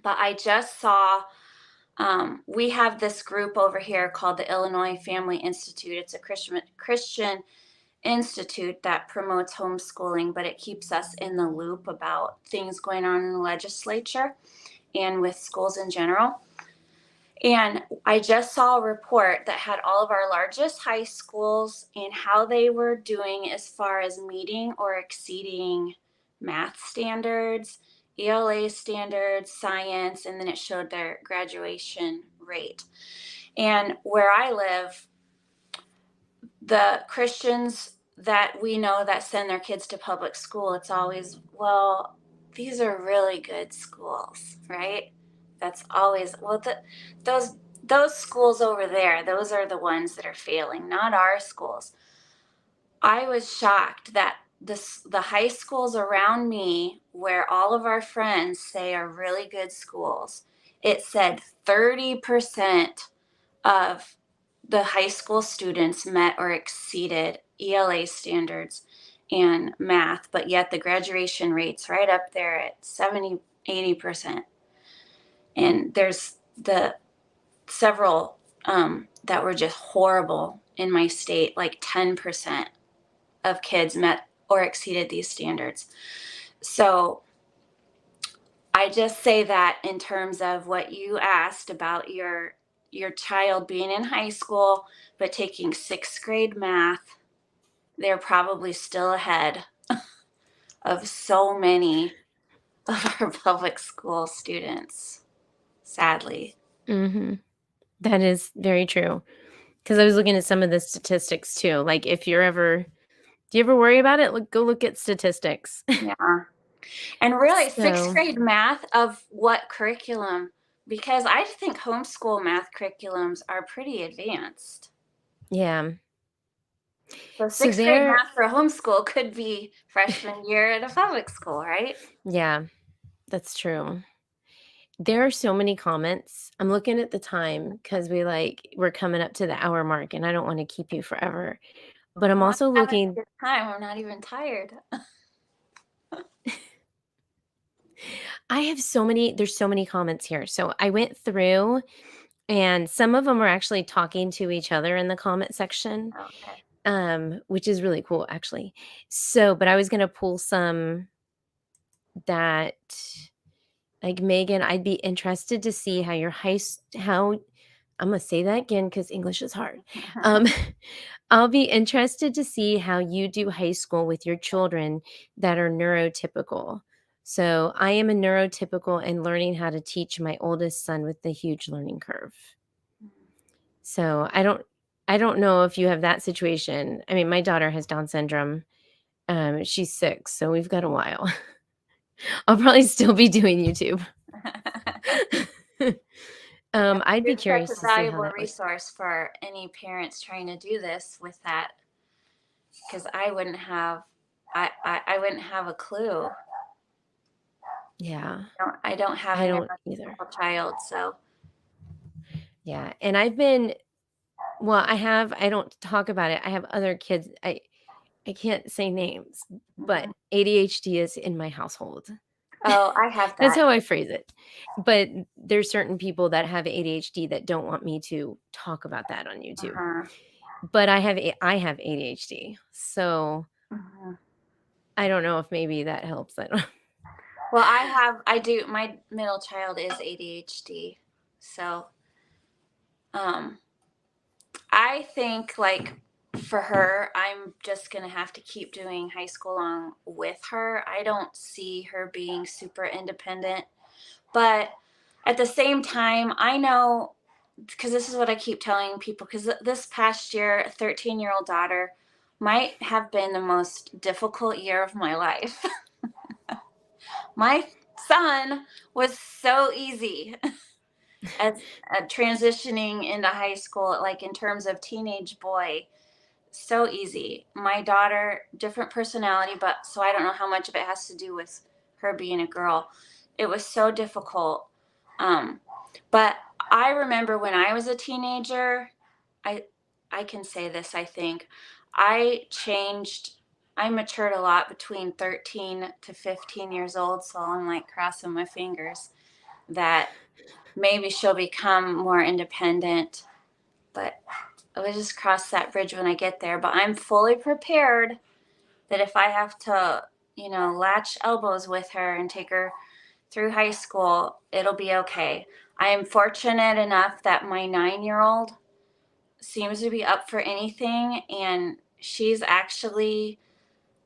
But I just saw we have this group over here called the Illinois Family Institute. It's a Christian institute that promotes homeschooling, but it keeps us in the loop about things going on in the legislature and with schools in general. And I just saw a report that had all of our largest high schools and how they were doing as far as meeting or exceeding math standards, ELA standards, science, and then it showed their graduation rate. And where I live, the Christians that we know that send their kids to public school, it's always, well, these are really good schools, right? That's always, well, those those schools over there, those are the ones that are failing, not our schools. I was shocked that the high schools around me, where all of our friends say are really good schools, it said 30% of the high school students met or exceeded ELA standards and math, but yet the graduation rate's right up there at 70, 80%. And there's the several that were just horrible in my state, like 10% of kids met or exceeded these standards. So I just say that in terms of what you asked about your child being in high school but taking 6th grade math. They're probably still ahead of so many of our public school students, sadly.
Mhm. That is very true. Because I was looking at some of the statistics too, like, if you're ever do you ever worry about it? Go look at statistics.
Yeah. And really, 6th
So,
grade math of what curriculum? Because I think homeschool math curriculums are pretty advanced.
yeah.
So
So
6th grade
there
math for homeschool could be freshman year at a public school, right?
yeah, that's true. There are so many comments. I'm looking at the time because we're coming up to the hour mark, and I don't wanna keep you forever. But I'm
Well, I'm
also
having a
looking
good time. I'm not even tired.
I have so many there's so many comments here. So I went through, and some of them are actually talking to each other in the comment section,
Okay.
which is really cool, actually. So, but I was gonna pull some that like, Megan, I'd be interested to see how your how I'm gonna say that again because English is hard. Um, I'll be interested to see how you do high school with your children that are neurotypical. So, I am a neurotypical and learning how to teach my oldest son with the huge learning curve. So, I don't know if you have that situation. I mean, my daughter has Down syndrome. She's 6, so we've got a while. I'll probably still be doing YouTube.
Yeah,
I'd be
you're such a
curious to see how
valuable
that works.
resource for any parents trying to do this with that, because I wouldn't have a clue.
Yeah,
I don't have a
I don't either.
neurotypical child, so
Yeah, and I don't talk about it. I have other kids. I can't say names, but
mhm.
ADHD is in my household.
Oh, I have
That's
that.
how I phrase it. But there's certain people that have ADHD that don't want me to talk about that on YouTube.
Uh-huh.
But I have ADHD. So,
Mhm.
I don't know if maybe that helps. I don't
Well, I do. My middle child is ADHD, so um, I think like for her, I'm just gonna have to keep doing high school along with her. I don't see her being super independent, but at the same time, I know because this is what I keep telling people. Because this past year, a 13-year-old daughter might have been the most difficult year of my life. My son was so easy as transitioning into high school, like in terms of teenage boy, so easy. My daughter, different personality, but so I don't know how much of it has to do with her being a girl. It was so difficult. Um, but I remember when I was a teenager, I I can say this, I think. I changed I matured a lot between 13 to 15 years old, so I'm like crossing my fingers that maybe she'll become more independent, but we'll just cross that bridge when I get there. But I'm fully prepared that if I have to, latch elbows with her and take her through high school, it'll be okay. I am fortunate enough that my 9-year-old seems to be up for anything, and she's actually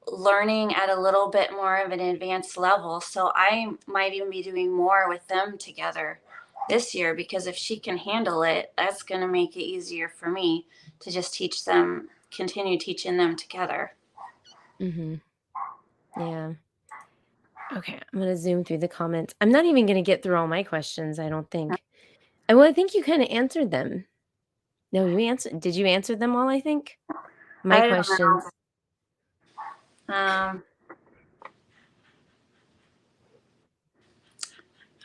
learning at a little bit more of an advanced level. So I might even be doing more with them together this year, because if she can handle it, that's going to make it easier for me to just continue teaching them together.
Mhm. Yeah. Okay, I'm gonna zoom through the comments. I'm not even gonna get through all my questions, I don't think. Well, I think you kinda answered them. No, you answered did you answer them all, I think? My
I don't
questions.
know.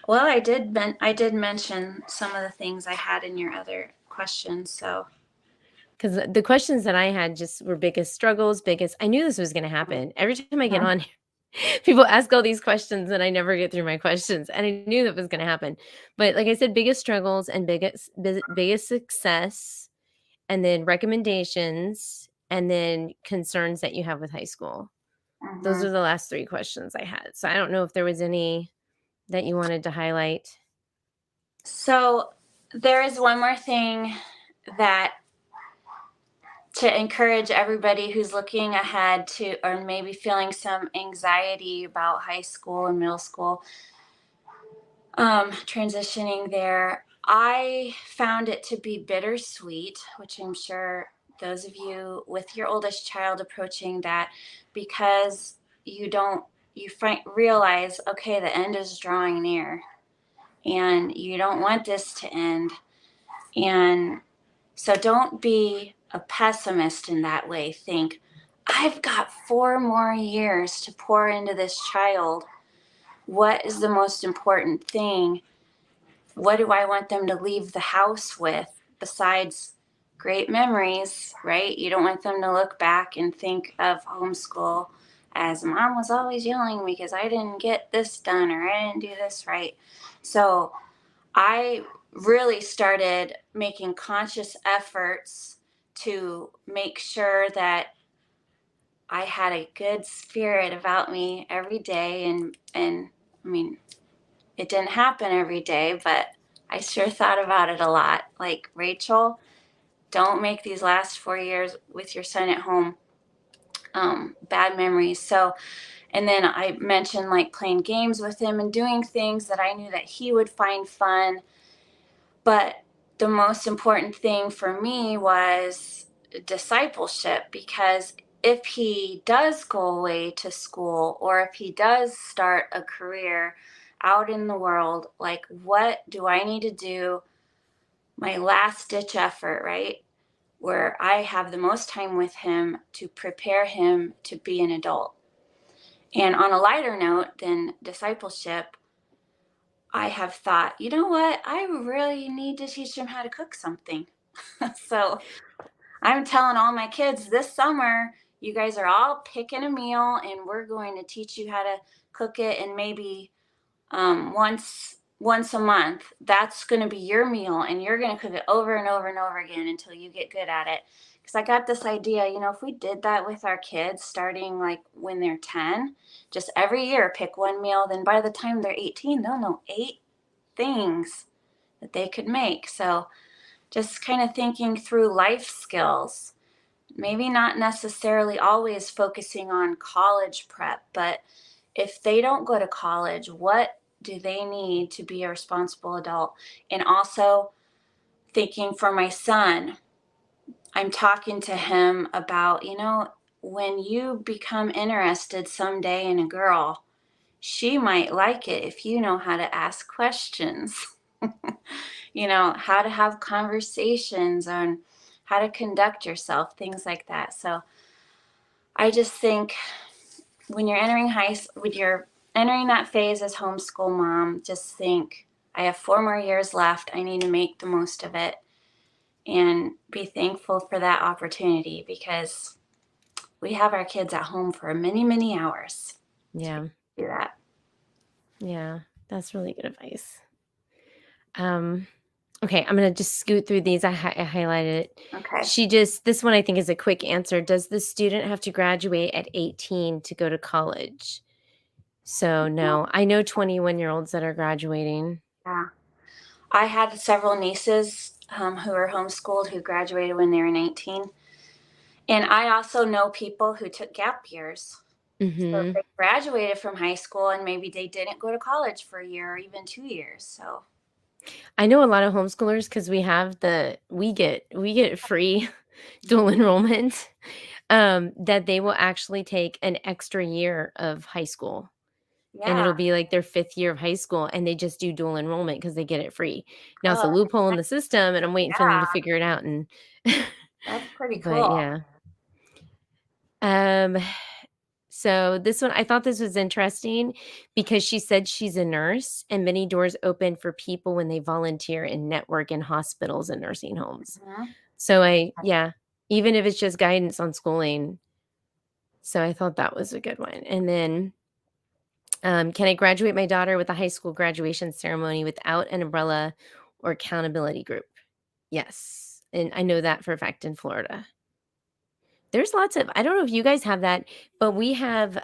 Well, I did mention some of the things I had in your other questions. So,
'Cause the questions that I had just were biggest struggles, biggest I knew this was gonna happen. Every time I get
mhm,
on here, people ask all these questions and I never get through my questions, and I knew that was gonna happen. But like I said, biggest struggles and biggest success, and then recommendations, and then concerns that you have with high school. Those
mhm.
are the last 3 questions I had. So I don't know if there was any that you wanted to highlight?
So there is one more thing that to encourage everybody who's looking ahead to, or maybe feeling some anxiety about high school and middle school, transitioning there. I found it to be bittersweet, which I'm sure those of you with your oldest child approaching that, because realize, okay, the end is drawing near and you don't want this to end. And so don't be a pessimist in that way. Think, I've got 4 more years to pour into this child. What is the most important thing? What do I want them to leave the house with besides great memories, right? You don't want them to look back and think of homeschool as mom was always yelling because I didn't get this done or I didn't do this right. So I really started making conscious efforts to make sure that I had a good spirit about me every day. And I mean, it didn't happen every day, but I sure thought about it a lot. Like, Rachel, don't make these last 4 years with your son at home bad memories. So, and then I mentioned like playing games with him and doing things that I knew that he would find fun. But the most important thing for me was discipleship, because if he does go away to school or if he does start a career out in the world, like, what do I need to do? My last ditch effort, right? Where I have the most time with him to prepare him to be an adult. And on a lighter note than discipleship, I have thought, you know what? I really need to teach him how to cook something. So I'm telling all my kids this summer, you guys are all picking a meal and we're going to teach you how to cook it. And maybe once a month, that's going to be your meal and you're going to cook it over and over and over again until you get good at it. Because I got this idea, if we did that with our kids starting like when they're 10, just every year pick one meal, then by the time they're 18, they'll know 8 things that they could make. So just kind of thinking through life skills, maybe not necessarily always focusing on college prep, but if they don't go to college, what do they need to be a responsible adult? And also thinking for my son, I'm talking to him about, when you become interested someday in a girl, she might like it if you know how to ask questions, how to have conversations and how to conduct yourself, things like that. So I just think when you're when you're entering that phase as homeschool mom, just think, I have 4 more years left. I need to make the most of it and be thankful for that opportunity, because we have our kids at home for many, many hours to
Yeah.
do that.
Yeah. That's really good advice. Okay, I'm gonna just scoot through these. I highlighted it.
Okay.
This one I think is a quick answer. Does the student have to graduate at 18 to go to college? So no, I know 21-year-olds that are graduating.
Yeah. I had several nieces who were homeschooled who graduated when they were 19. And I also know people who took gap years. So
Hmm.
they graduated from high school and maybe they didn't go to college for a year or even 2 years. So
I know a lot of homeschoolers because we get free dual enrollment. That they will actually take an extra year of high school. And
yeah.
it'll be like their 5th year of high school, and they just do dual enrollment because they get it free. Now it's a
Oh,
loophole in the system, and I'm waiting for them to
yeah.
figure it out, and
That's pretty
but
cool.
yeah. Um, so this one, I thought this was interesting because she said she's a nurse, and many doors open for people when they volunteer and network in hospitals and nursing homes.
Mhm.
So yeah, even if it's just guidance on schooling. So I thought that was a good one. And then can I graduate my daughter with a high school graduation ceremony without an umbrella or accountability group? Yes. And I know that for a fact in Florida. There's lots of, I don't know if you guys have that, but we have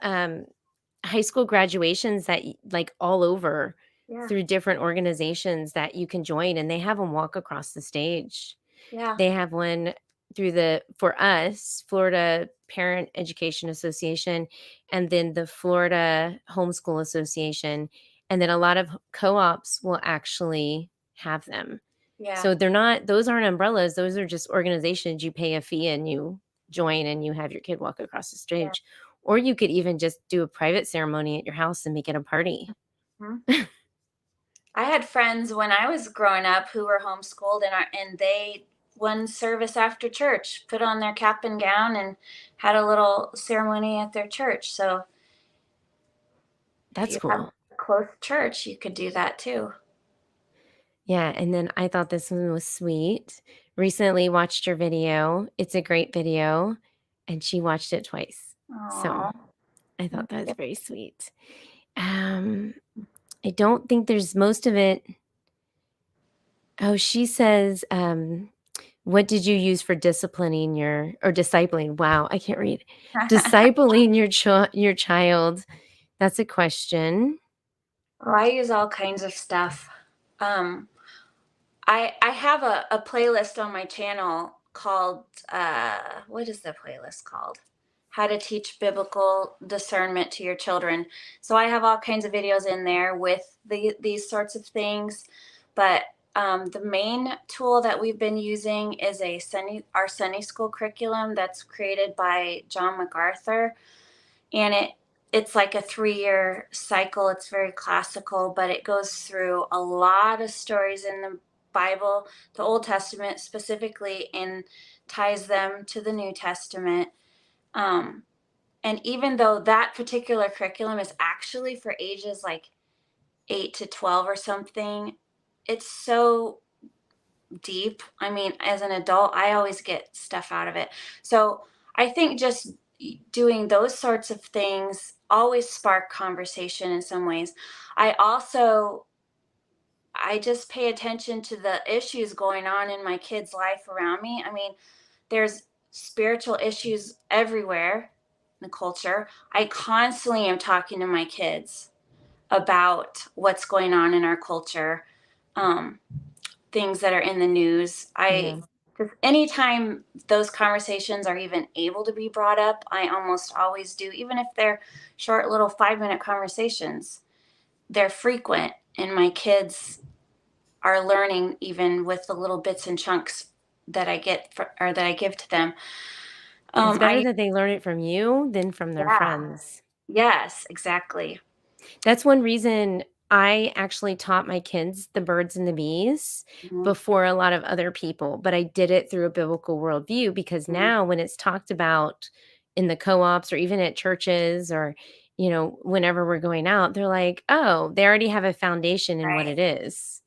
high school graduations that like all over.
Yeah.
through different organizations that you can join, and they have them walk across the stage.
Yeah.
They have one through the for us, Florida Parent Education Association, and then the Florida Homeschool Association, and then a lot of co-ops will actually have them.
Yeah.
So they're not those aren't umbrellas, those are just organizations you pay a fee and you join and you have your kid walk across the
Yeah.
stage. Or you could even just do a private ceremony at your house and make it a party.
Mhm. I had friends when I was growing up who were homeschooled, and they one service after church put on their cap and gown and had a little ceremony at their church. So if
That's
you have
cool.
a close church, you could do that too.
Yeah, and then I thought this one was sweet. Recently watched your video. It's a great video, and she watched it twice. So,
Oh,
I thought that was very sweet. Um, I don't think there's most of it. Oh, she says, what did you use for disciplining your or discipling? Wow, I can't read. Discipling your child. That's a question.
well, I use all kinds of stuff. Um, I have a playlist on my channel called what is the playlist called? How to teach biblical discernment to your children. So I have all kinds of videos in there with these sorts of things, but the main tool that we've been using is our Sunday school curriculum that's created by John MacArthur, and it's like a 3-year cycle. It's very classical, but it goes through a lot of stories in the Bible, the Old Testament specifically, and ties them to the New Testament. Um, and even though that particular curriculum is actually for ages like 8 to 12 or something, it's so deep. I mean, as an adult, I always get stuff out of it. So I think just doing those sorts of things always spark conversation in some ways. I also I just pay attention to the issues going on in my kids' life around me. I mean, there's spiritual issues everywhere in the culture. I constantly am talking to my kids about what's going on in our culture. Um, Things that are in the news.
Yeah.
I Just anytime those conversations are even able to be brought up, I almost always do, even if they're short little 5-minute conversations. They're frequent, and my kids are learning even with the little bits and chunks that or that I give to them.
It's better
I
that they learn it from you than from their
Yeah,
friends.
yes, exactly.
That's one reason I actually taught my kids the birds and the bees
Mhm,
before a lot of other people, but I did it through a biblical worldview because
mhm,
now when it's talked about in the co-ops or even at churches or, whenever we're going out, they're like, "Oh, they already have a foundation in what
right.
it is."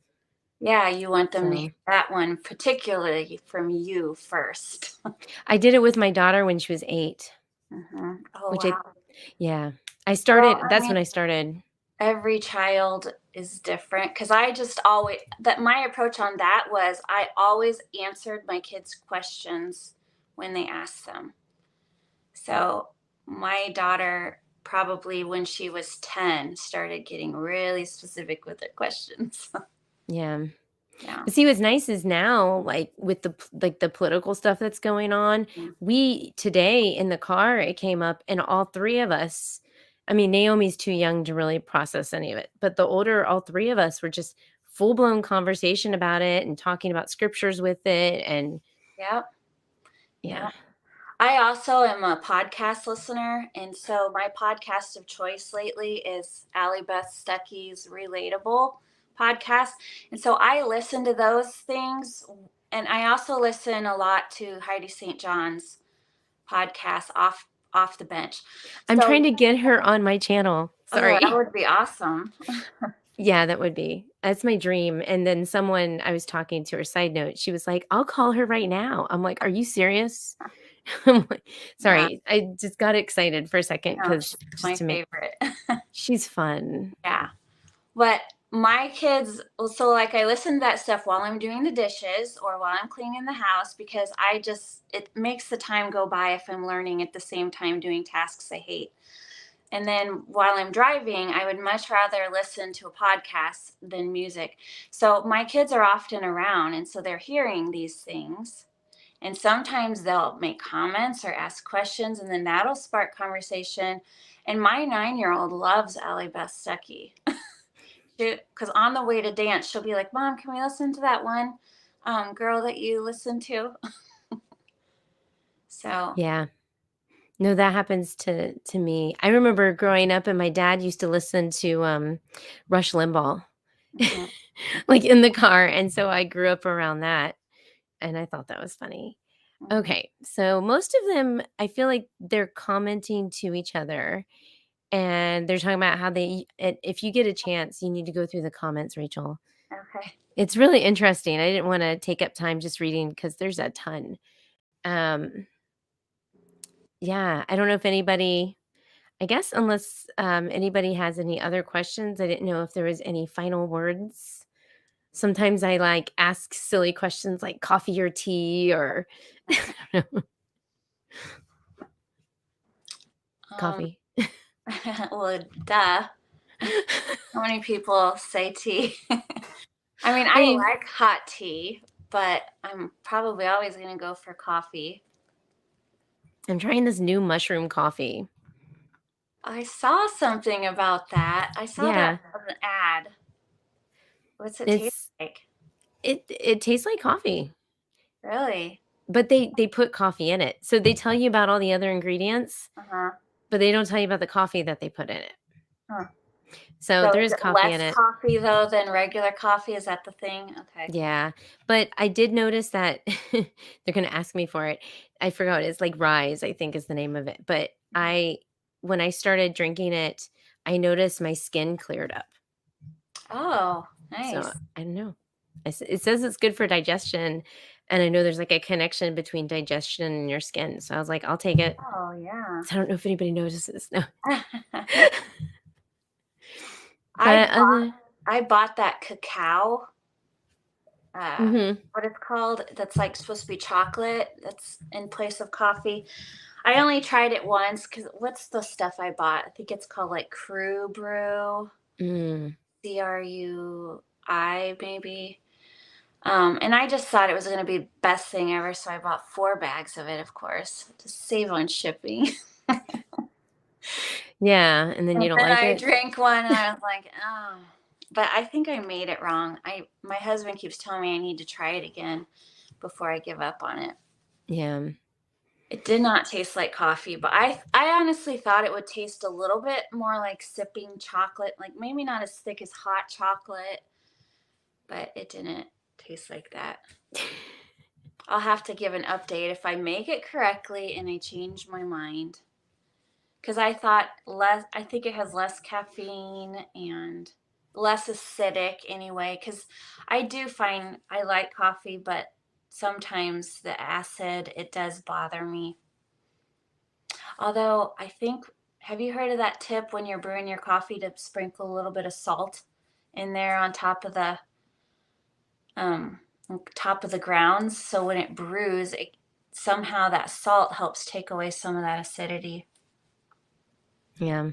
Yeah, you want them to hear
So,
that one particularly from you first.
I did it with my daughter when she was 8,
Oh,
which I
wow.
yeah.
Well, I
That's
mean,
when I started.
every child is different because I just always, that my approach on that was I always answered my kids' questions when they asked them. So my daughter, probably when she was 10, started getting really specific with her questions.
Yeah.
Yeah.
But see, what's nice is now, like with the political stuff that's going on,
Mm.
we today in the car it came up, and all three of us. I mean, Naomi's too young to really process any of it, but the older, all three of us were just full blown conversation about it and talking about scriptures with it, and
Yep.
yeah,
Yep. I also am a podcast listener, and so my podcast of choice lately is Allie Beth Stuckey's Relatable podcast. And so I listen to those things, and I also listen a lot to Heidi St. John's podcast, Off the Bench.
I'm trying
So,
to get her on my channel.
oh, that
Sorry.
would be awesome.
Yeah, that would be. That's my dream. And then someone I was talking to her, side note, she was like, "I'll call her right now." I'm like, "Are you serious?" I'm like,
Yeah,
sorry, I just got excited for a
I
second
know
because
she's
just
my
to make
favorite.
she's fun.
Yeah. But my kids, well, so like I listen to that stuff while I'm doing the dishes or while I'm cleaning the house because it makes the time go by if I'm learning at the same time doing tasks I hate. And then while I'm driving, I would much rather listen to a podcast than music. So my kids are often around, and so they're hearing these things. And sometimes they'll make comments or ask questions, and then that'll spark conversation. And my 9-year-old loves Allie Beth Stuckey. Because on the way to dance, she'll be like, Mom, can we listen to that one girl that you listened to? So,
Yeah. No, that happens to me. I remember growing up and my dad used to listen to Rush Limbaugh,
mhm.
like, in the car, and so I grew up around that, and I thought that was funny.
Mhm.
Okay, so most of them, I feel like they're commenting to each other, and they're talking about how if you get a chance, you need to go through the comments, Rachel.
Okay.
It's really interesting. I didn't wanna take up time just reading because there's a ton. Um, yeah, I don't know if anybody I guess unless anybody has any other questions, I didn't know if there was any final words. Sometimes I, like, ask silly questions like coffee or tea or I don't know,
Um,
coffee.
well, duh. How many people say tea? I mean,
I
I
mean,
like hot tea, but I'm probably always going to go for coffee.
I'm trying this new mushroom coffee.
I saw something about that. I saw that
Yeah,
on an ad. What's it taste
it's
like?
it tastes like coffee,
Really?
but they put coffee in it. So they tell you about all the other ingredients,
Uh-huh.
but they don't tell you about the coffee that they put in it.
Huh.
So
So
there
is
is
it
coffee in
less
it.
coffee though than regular coffee? Is that the thing? Okay.
Yeah, but I did notice that they're gonna ask me for it. I forgot, it's like Rise, I think is the name of it, but when I started drinking it, I noticed my skin cleared up.
Oh,
So,
nice.
I don't know. It says it's good for digestion, and I know there's, like, a connection between digestion and your skin, so I was like, "I'll take it."
Oh, yeah.
So I don't know if anybody notices, no.
I
But
bought
other
I bought that cacao,
Mhm.
what it's called, that's like supposed to be chocolate that's in place of coffee. I only tried it once because what's the stuff I bought? I think it's called like Crew Brew,
Mm.
CRUI maybe. And I just thought it was going to be the best thing ever, so I bought 4 bags of it, of course, to save on shipping.
Yeah, and then you
And
don't
then
like
I
it?
drank one, and I was like, oh. But I think I made it wrong. My husband keeps telling me I need to try it again before I give up on it.
Yeah.
It did not taste like coffee, but I honestly thought it would taste a little bit more like sipping chocolate, like maybe not as thick as hot chocolate, but it didn't taste like that. I'll have to give an update if I make it correctly and I change my mind. Because I think it has less caffeine and less acidic anyway. Because I do find I like coffee, but sometimes the acid, it does bother me. Although I think, have you heard of that tip when you're brewing your coffee to sprinkle a little bit of salt in there um, on top of the grounds? So when it brews, somehow that salt helps take away some of that acidity.
Yeah.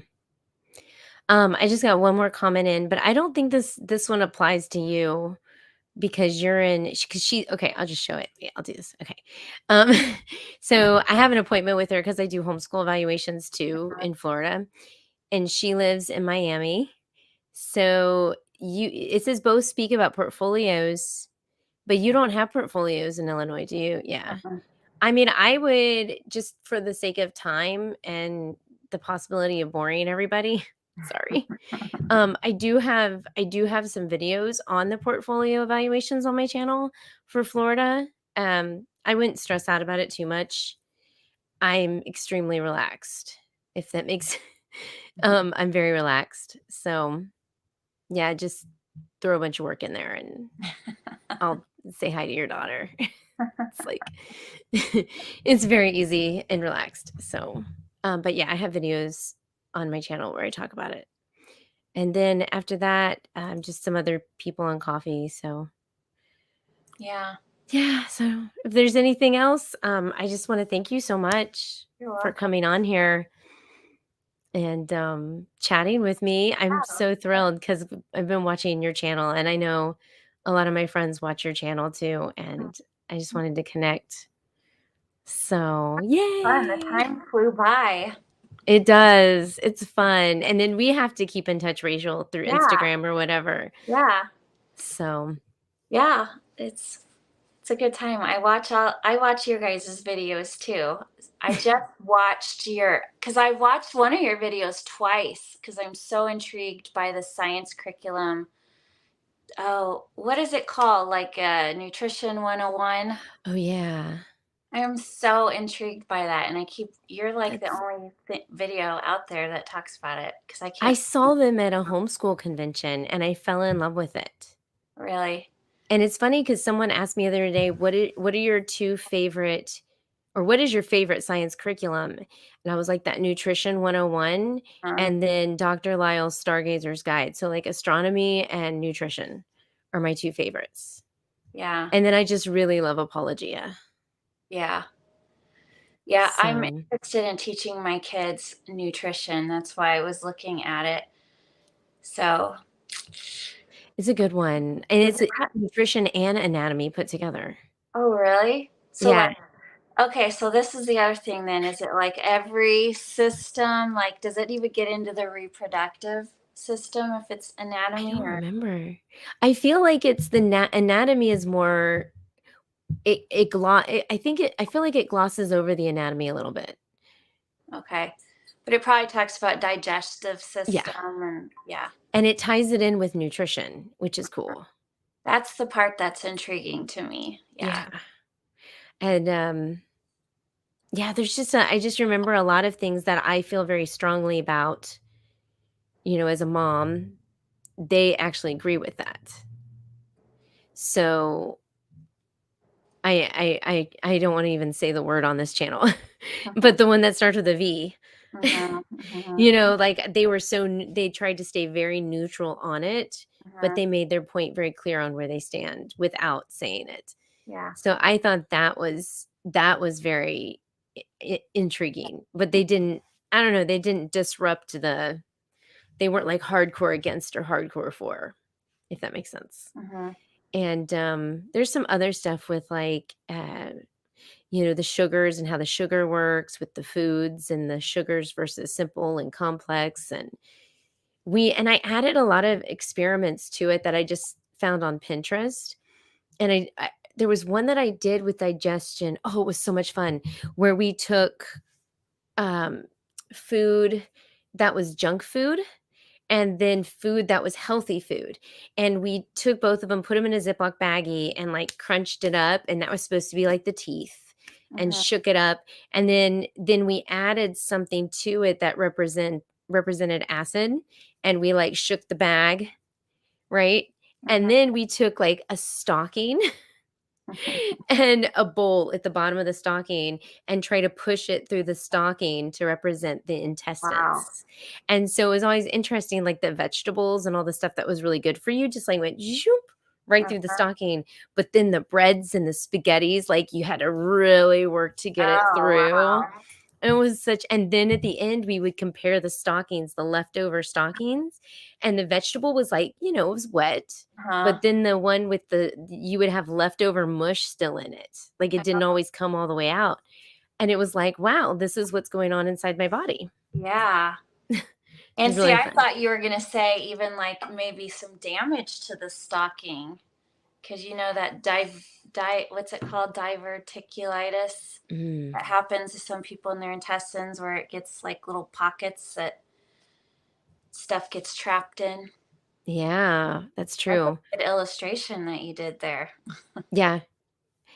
I just got one more comment in, but I don't think this one applies to you because you're in because she okay, I'll just show it. Yeah, I'll do this. Okay. Um, so I have an appointment with her because I do homeschool evaluations too in Florida, and she lives in Miami. So it says both speak about portfolios, but you don't have portfolios in Illinois, do you? Yeah.
Uh-huh.
I mean, I would just for the sake of time and the possibility of boring everybody. Sorry. I do have some videos on the portfolio evaluations on my channel for Florida. I wouldn't stress out about it too much. I'm extremely relaxed, if that makes I'm very relaxed. So, yeah, just throw a bunch of work in there and I'll say hi to your daughter. It's like it's very easy and relaxed. So, but yeah, I have videos on my channel where I talk about it. And then after that, just some other people on coffee. So
Yeah,
yeah. So if there's anything else, I just want to thank you so much
you're
for
welcome.
coming on here. and chatting with me. I'm
Yeah.
so thrilled because I've been watching your channel, and I know a lot of my friends watch your channel too, and I just wanted to connect. So,
Fun. The
yay!
time flew by.
It does. It's fun. And then we have to keep in touch, Rachel, through
Yeah.
Instagram or whatever.
Yeah.
So,
Yeah. It's a good time. I watch your guys' videos too. I just watched because I watched one of your videos twice because I'm so intrigued by the science curriculum. Oh, what is it called? Like Nutrition 101?
oh yeah.
I am so intrigued by that. And you're like the
That's
only video out there that talks about it because I
I
can't
saw them at a homeschool convention and I fell in love with it.
really.
And it's funny because someone asked me the other day, what are your two favorite or what is your favorite science curriculum? And I was like that Nutrition 101
Uh,
and then Dr. Lyle's Stargazer's Guide. So like astronomy and nutrition are my two favorites.
yeah.
And then I just really love Apologia.
Yeah. Yeah, I'm
So,
interested in teaching my kids nutrition. That's why I was looking at it. So,
it's a good one, and
is
it's
it,
nutrition and anatomy put together.
oh, really? So,
Yeah.
like, okay, so this is the other thing then. Is it like every system? Like, does it even get into the reproductive system if it's
I
anatomy
don't
or?
remember. I feel like it's the anatomy is more I feel like it glosses over the anatomy a little bit.
Okay. But it probably talks about digestive
Yeah,
system and yeah.
and it ties it in with nutrition, which is cool.
That's the part that's intriguing to me. Yeah.
Yeah, and, yeah, there's just a I just remember a lot of things that I feel very strongly about, as a mom, they actually agree with that. So I don't wanna even say the word on this channel, but the one that starts with a V.
Mhm, mhm,
Like, they were they tried to stay very neutral on it, but
mhm.
they made their point very clear on where they stand without saying it.
Yeah.
So I thought that was very intriguing, but they didn't I don't know, they didn't disrupt they weren't, like, hardcore against or hardcore for, if that makes sense.
Mhm.
And, there's some other stuff with, like, the sugars and how the sugar works with the foods and the sugars versus simple and complex, and I added a lot of experiments to it that I just found on Pinterest, and I there was one that I did with digestion. Oh, it was so much fun, where we took, um, food that was junk food and then food that was healthy food. And we took both of them, put them in a Ziploc baggie and, like, crunched it up, and that was supposed to be, like, the teeth, and
Mhm.
shook it up, and then we added something to it that represented acid, and we, like, shook the bag, right? And
Mhm.
then we took, like, a stocking and a bowl at the bottom of the stocking and try to push it through the stocking to represent the
Wow.
intestines. And so it was always interesting, like the vegetables and all the stuff that was really good for you, just like went zoop right through the
Mhm.
stocking. But then the breads and the spaghettis, like you had to really work to get it
Oh,
through.
wow.
It was such and then at the end, we would compare the stockings, the leftover stockings, and the vegetable was like, it was wet,
Uh-huh.
but then the one with you would have leftover mush still in it. Like, it didn't always come all the way out, and it was like, "Wow, this is what's going on inside my body."
Yeah.
It
And
was
see,
really
I
fun.
thought you were gonna say even like maybe some damage to the stocking, because you know that what's it called? Diverticulitis
Mm,
that happens to some people in their intestines where it gets like little pockets that stuff gets trapped in.
yeah, that's
That's
true.
a good illustration that you did there.
Yeah.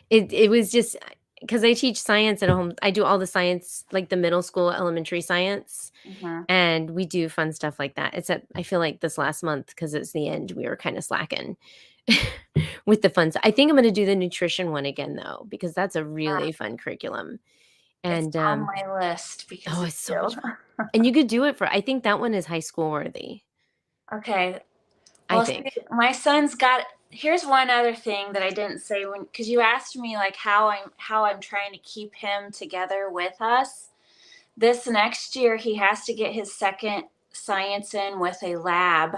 It was just because I teach science at home. I do all the science, like the middle school, elementary science,
Mhm.
and we do fun stuff like that. Except I feel like this last month, because it's the end, we were kinda slacking with the fun I think I'm gonna do the nutrition one again, though, because that's a
Yeah,
really fun curriculum,
it's
and,
on my list because
oh,
of
it's so much
you.
fun. And you could do it I think that one is high school worthy,
Okay.
I
Well, see,
think.
my son's got here's one other thing that I didn't say when because you asked me like how I'm trying to keep him together with us. This next year, he has to get his second science in with a lab.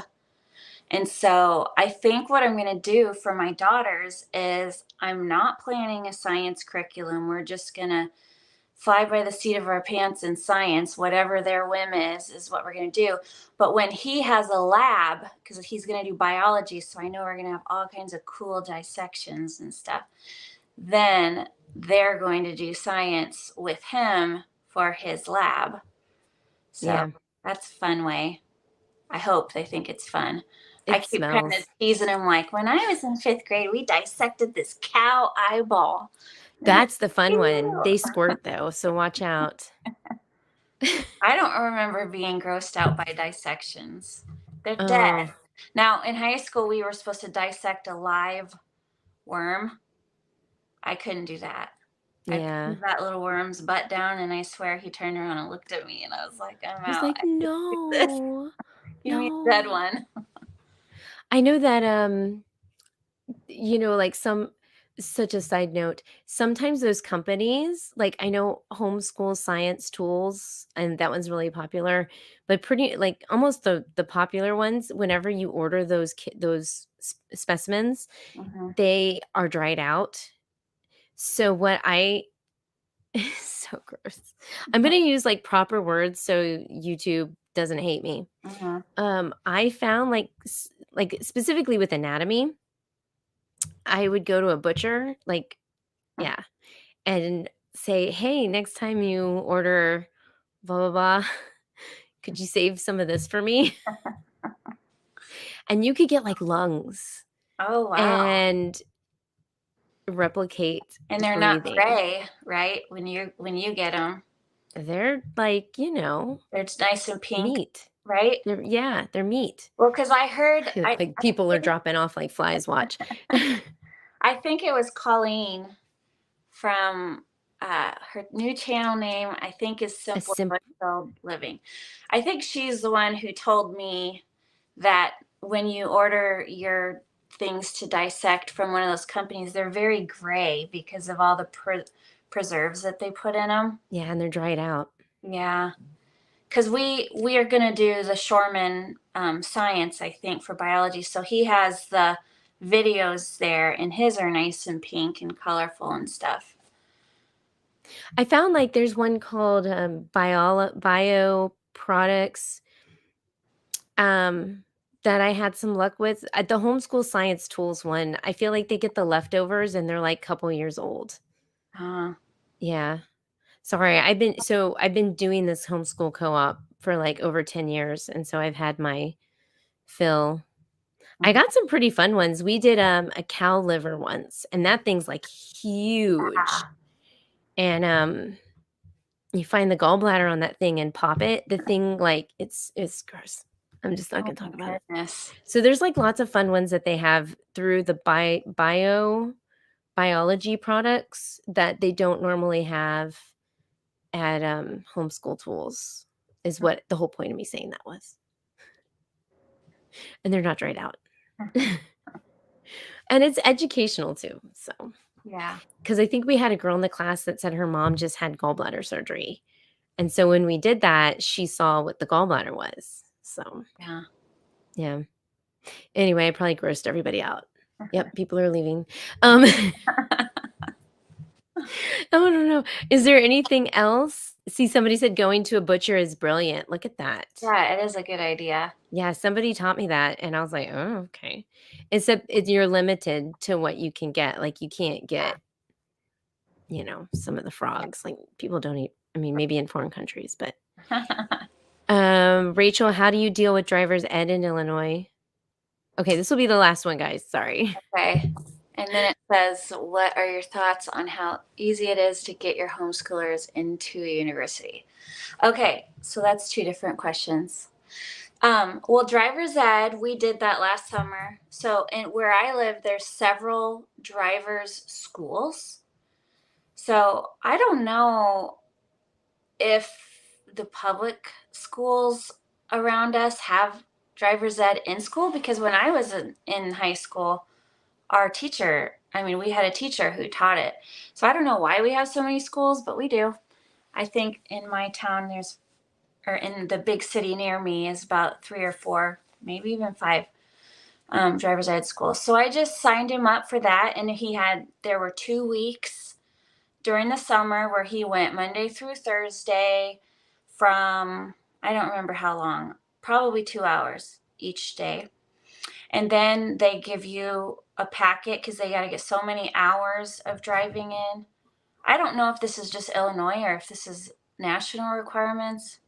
And so I think what I'm going to do for my daughters is I'm not planning a science curriculum. We're just going to fly by the seat of our pants in science. Whatever their whim is what we're going to do. But when he has a lab, because he's going to do biology, so I know we're going to have all kinds of cool dissections and stuff, then they're going to do science with him for his lab. So
Yeah,
that's a fun way. I hope they think it's fun. I
it
keep kind of
smells.
teasing him like, when I was in fifth grade, we dissected this cow eyeball. And
That's the fun one.
ew.
They squirt though, so watch out.
I don't remember being grossed out by dissections. They're dead.
Oh,
Now, in high school, we were supposed to dissect a live worm. I couldn't do that. I
yeah.
pulled that little worm's butt down, and I swear he turned around and looked at me, and I was like, I'm
I was
out.
like,
I can't do this.
"No.
Give me a dead
No."
one.
I know that, like such a side note, sometimes those companies, like I know Homeschool Science Tools, and that one's really popular, but pretty like almost the popular ones, whenever you order those specimens,
Mhm.
they are dried out. So what I so gross. I'm gonna use like proper words so YouTube doesn't hate me.
Mhm.
I found like specifically with anatomy, I would go to a butcher, like yeah, and say, "Hey, next time you order blah blah blah, could you save some of this for me?" And you could get like lungs
Oh, wow.
and replicate
And they're not
breathing.
gray, right? When you get them,
They're like,
they're just nice and pink,
meat.
right?
They're meat.
Well, because I heard,
Like people are dropping off like flies, watch.
I think it was Colleen from her new channel name, I think is
A
Simple
simple
Bushel Living. I think she's the one who told me that when you order your things to dissect from one of those companies, they're very gray because of all the preserves that they put in them.
yeah, and they're dried out.
Yeah, because we are going to do the Shoreman science, I think, for biology. So he has the videos there, and his are nice and pink and colorful and stuff.
I found like there's one called bio products um that I had some luck with. The Homeschool Science Tools one, I feel like they get the leftovers and they're like couple years old.
Uh,
Yeah. Sorry, I've been doing this homeschool co-op for like over 10 years, and so I've had my fill. I
mhm.
got some pretty fun ones. We did a cow liver once, and that thing's like huge.
Ah,
And you find the gallbladder on that thing and pop it. The thing like it's gross. I'm just not
oh
gonna
my
talk about it.
goodness.
So there's like lots of fun ones that they have through the biology products that they don't normally have at homeschool tools is what the whole point of me saying that was. And they're not dried out. And it's educational too. So
Yeah,
because I think we had a girl in the class that said her mom just had gallbladder surgery. And so when we did that, she saw what the gallbladder was. So
yeah.
yeah. Anyway, I probably grossed everybody out. Yep, people are leaving. Um, I don't know. Is there anything else? See, somebody said going to a butcher is brilliant. Look at that.
Yeah, it is a good idea.
Yeah, somebody taught me that, and I was like, "Oh, okay." Except you're limited to what you can get. Like, you can't get, some of the frogs. Like, people don't eat. I mean, maybe in foreign countries, but Rachel, how do you deal with driver's ed in Illinois? Okay, this will be the last one, guys. Sorry.
Okay. And then it says, what are your thoughts on how easy it is to get your homeschoolers into a university? Okay, so that's two different questions. Well, driver's ed, we did that last summer. So, in where I live, there's several drivers' schools. So, I don't know if the public schools around us have driver's ed in school, because when I was in high school, our teacher, I mean, we had a teacher who taught it. So I don't know why we have so many schools, but we do. I think in my town or in the big city near me is about 3 or 4, maybe even 5 driver's ed schools. So I just signed him up for that, and there were 2 weeks during the summer where he went Monday through Thursday from, I don't remember how long, probably 2 hours each day. And then they give you a packet because they got to get so many hours of driving in. I don't know if this is just Illinois or if this is national requirements.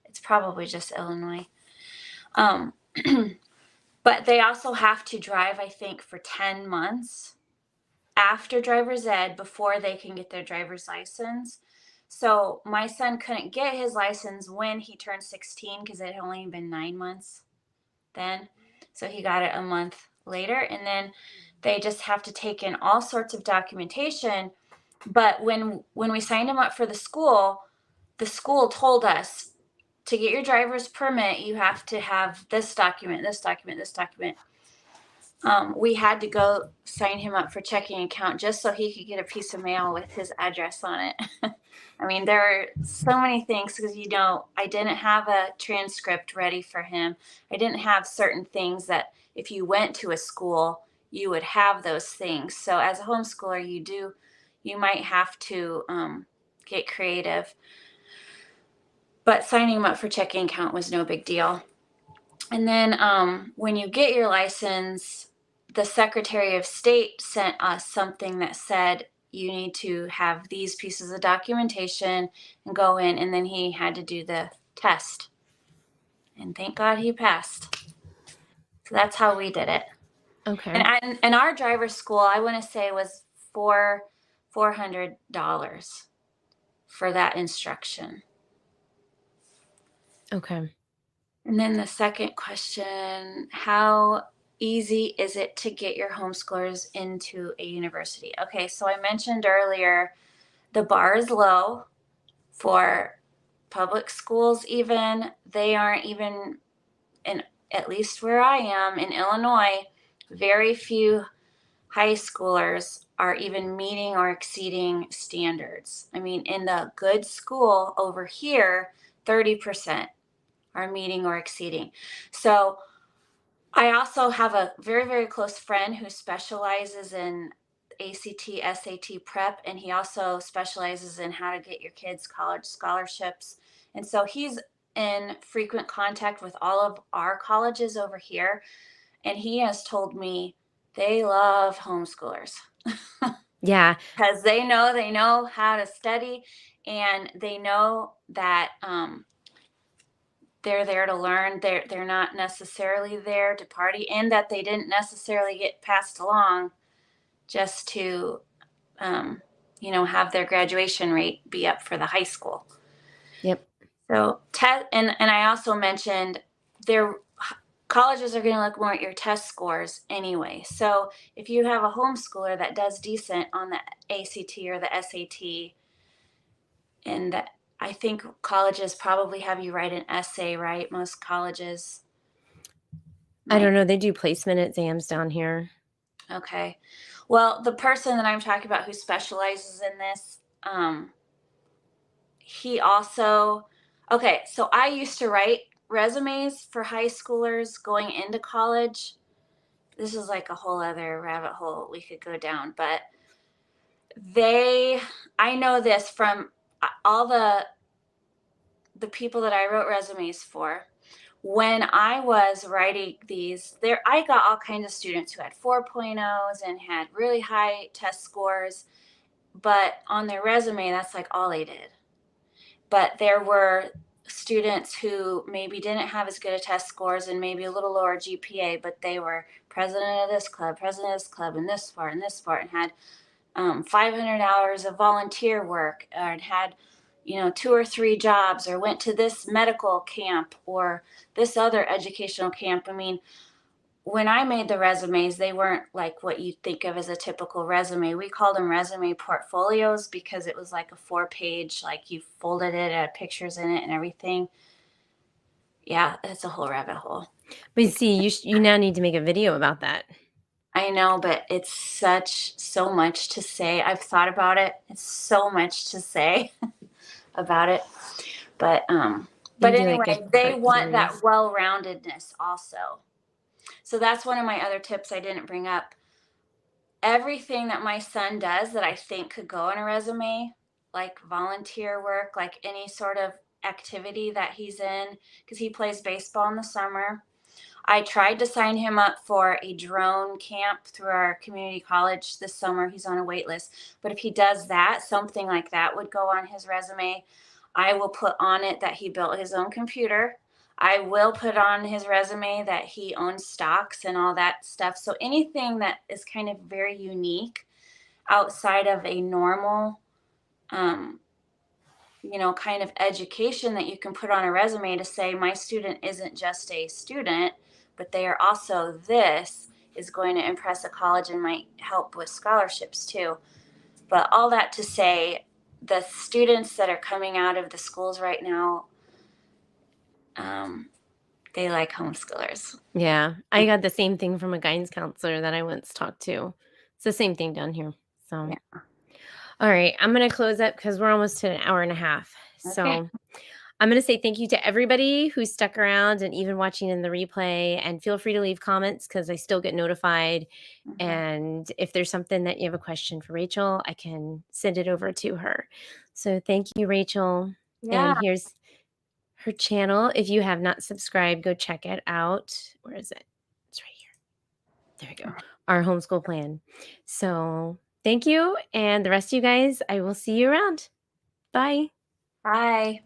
It's probably just Illinois. Um, but they also have to drive, I think, for 10 months after driver's ed before they can get their driver's license. So my son couldn't get his license when he turned 16 because it had only been 9 months then. So he got it a month later. And then they just have to take in all sorts of documentation. But when we signed him up for the school told us to get your driver's permit, you have to have this document, this document, this document. We had to go sign him up for checking account just so he could get a piece of mail with his address on it. I mean, there are so many things because, I didn't have a transcript ready for him. I didn't have certain things that if you went to a school, you would have those things. So as a homeschooler, you might have to get creative. But signing him up for checking account was no big deal. And then when you get your license, the Secretary of State sent us something that said you need to have these pieces of documentation and go in, and then he had to do the test. And thank God he passed. So that's how we did it.
Okay.
And our driver's school, I want to say, was $400 for that instruction.
Okay.
And then the second question, how easy is it to get your homeschoolers into a university? Okay, so I mentioned earlier the bar is low for public schools even. They aren't even at least where I am in Illinois, very few high schoolers are even meeting or exceeding standards. I mean, in the good school over here, 30% are meeting or exceeding. So I also have a very, very close friend who specializes in ACT, SAT prep, and he also specializes in how to get your kids college scholarships. And so he's in frequent contact with all of our colleges over here. And he has told me they love homeschoolers
Yeah.
because they know how to study, and they know that they're there to learn. They're not necessarily there to party, and that they didn't necessarily get passed along just to, have their graduation rate be up for the high school.
Yep.
So and I also mentioned their colleges are going to look more at your test scores anyway. So if you have a homeschooler that does decent on the ACT or the SAT, and that, I think colleges probably have you write an essay, right? Most colleges
I
might.
don't know. They do placement exams down here.
Okay. Well, the person that I'm talking about who specializes in this, he also, okay, so I used to write resumes for high schoolers going into college. This is like a whole other rabbit hole we could go down, but I know this from all the people that I wrote resumes for. When I was writing these, I got all kinds of students who had 4.0s and had really high test scores, but on their resume, that's like all they did. But there were students who maybe didn't have as good a test scores and maybe a little lower GPA, but they were president of this club, and this part, and had 500 hours of volunteer work, and had 2 or 3 jobs, or went to this medical camp or this other educational camp. I mean, when I made the resumes, they weren't like what you'd think of as a typical resume. We called them resume portfolios because it was like a 4-page, like you folded it, had pictures in it and everything. Yeah, it's a whole rabbit hole.
But see, you now need to make a video about that.
I know, but it's so much to say. I've thought about it. It's so much to say. about it. But
You
but
can do like a
anyway, they want that
series.
well-roundedness also. So that's one of my other tips I didn't bring up. Everything that my son does that I think could go on a resume, like volunteer work, like any sort of activity that he's in, because he plays baseball in the summer. I tried to sign him up for a drone camp through our community college this summer. He's on a wait list. But if he does that, something like that would go on his resume. I will put on it that he built his own computer. I will put on his resume that he owns stocks and all that stuff. So anything that is kind of very unique outside of a normal, um, kind of education that you can put on a resume to say, my student isn't just a student, but they are also this, is going to impress a college and might help with scholarships too. But all that to say, the students that are coming out of the schools right now, they like homeschoolers.
Yeah, I got the same thing from a guidance counselor that I once talked to. It's the same thing down here. So,
Yeah.
all right, I'm going to close up because we're almost to an hour and a half.
Okay.
So, I'm going to say thank you to everybody who stuck around and even watching in the replay. And feel free to leave comments because I still get notified.
Mm-hmm.
And if there's something that you have a question for Rachel, I can send it over to her. So thank you, Rachel.
Yeah.
And here's her channel. If you have not subscribed, go check it out. Where is it? It's right here. There we go. Our homeschool plan. So thank you. And the rest of you guys, I will see you around. Bye.
Bye.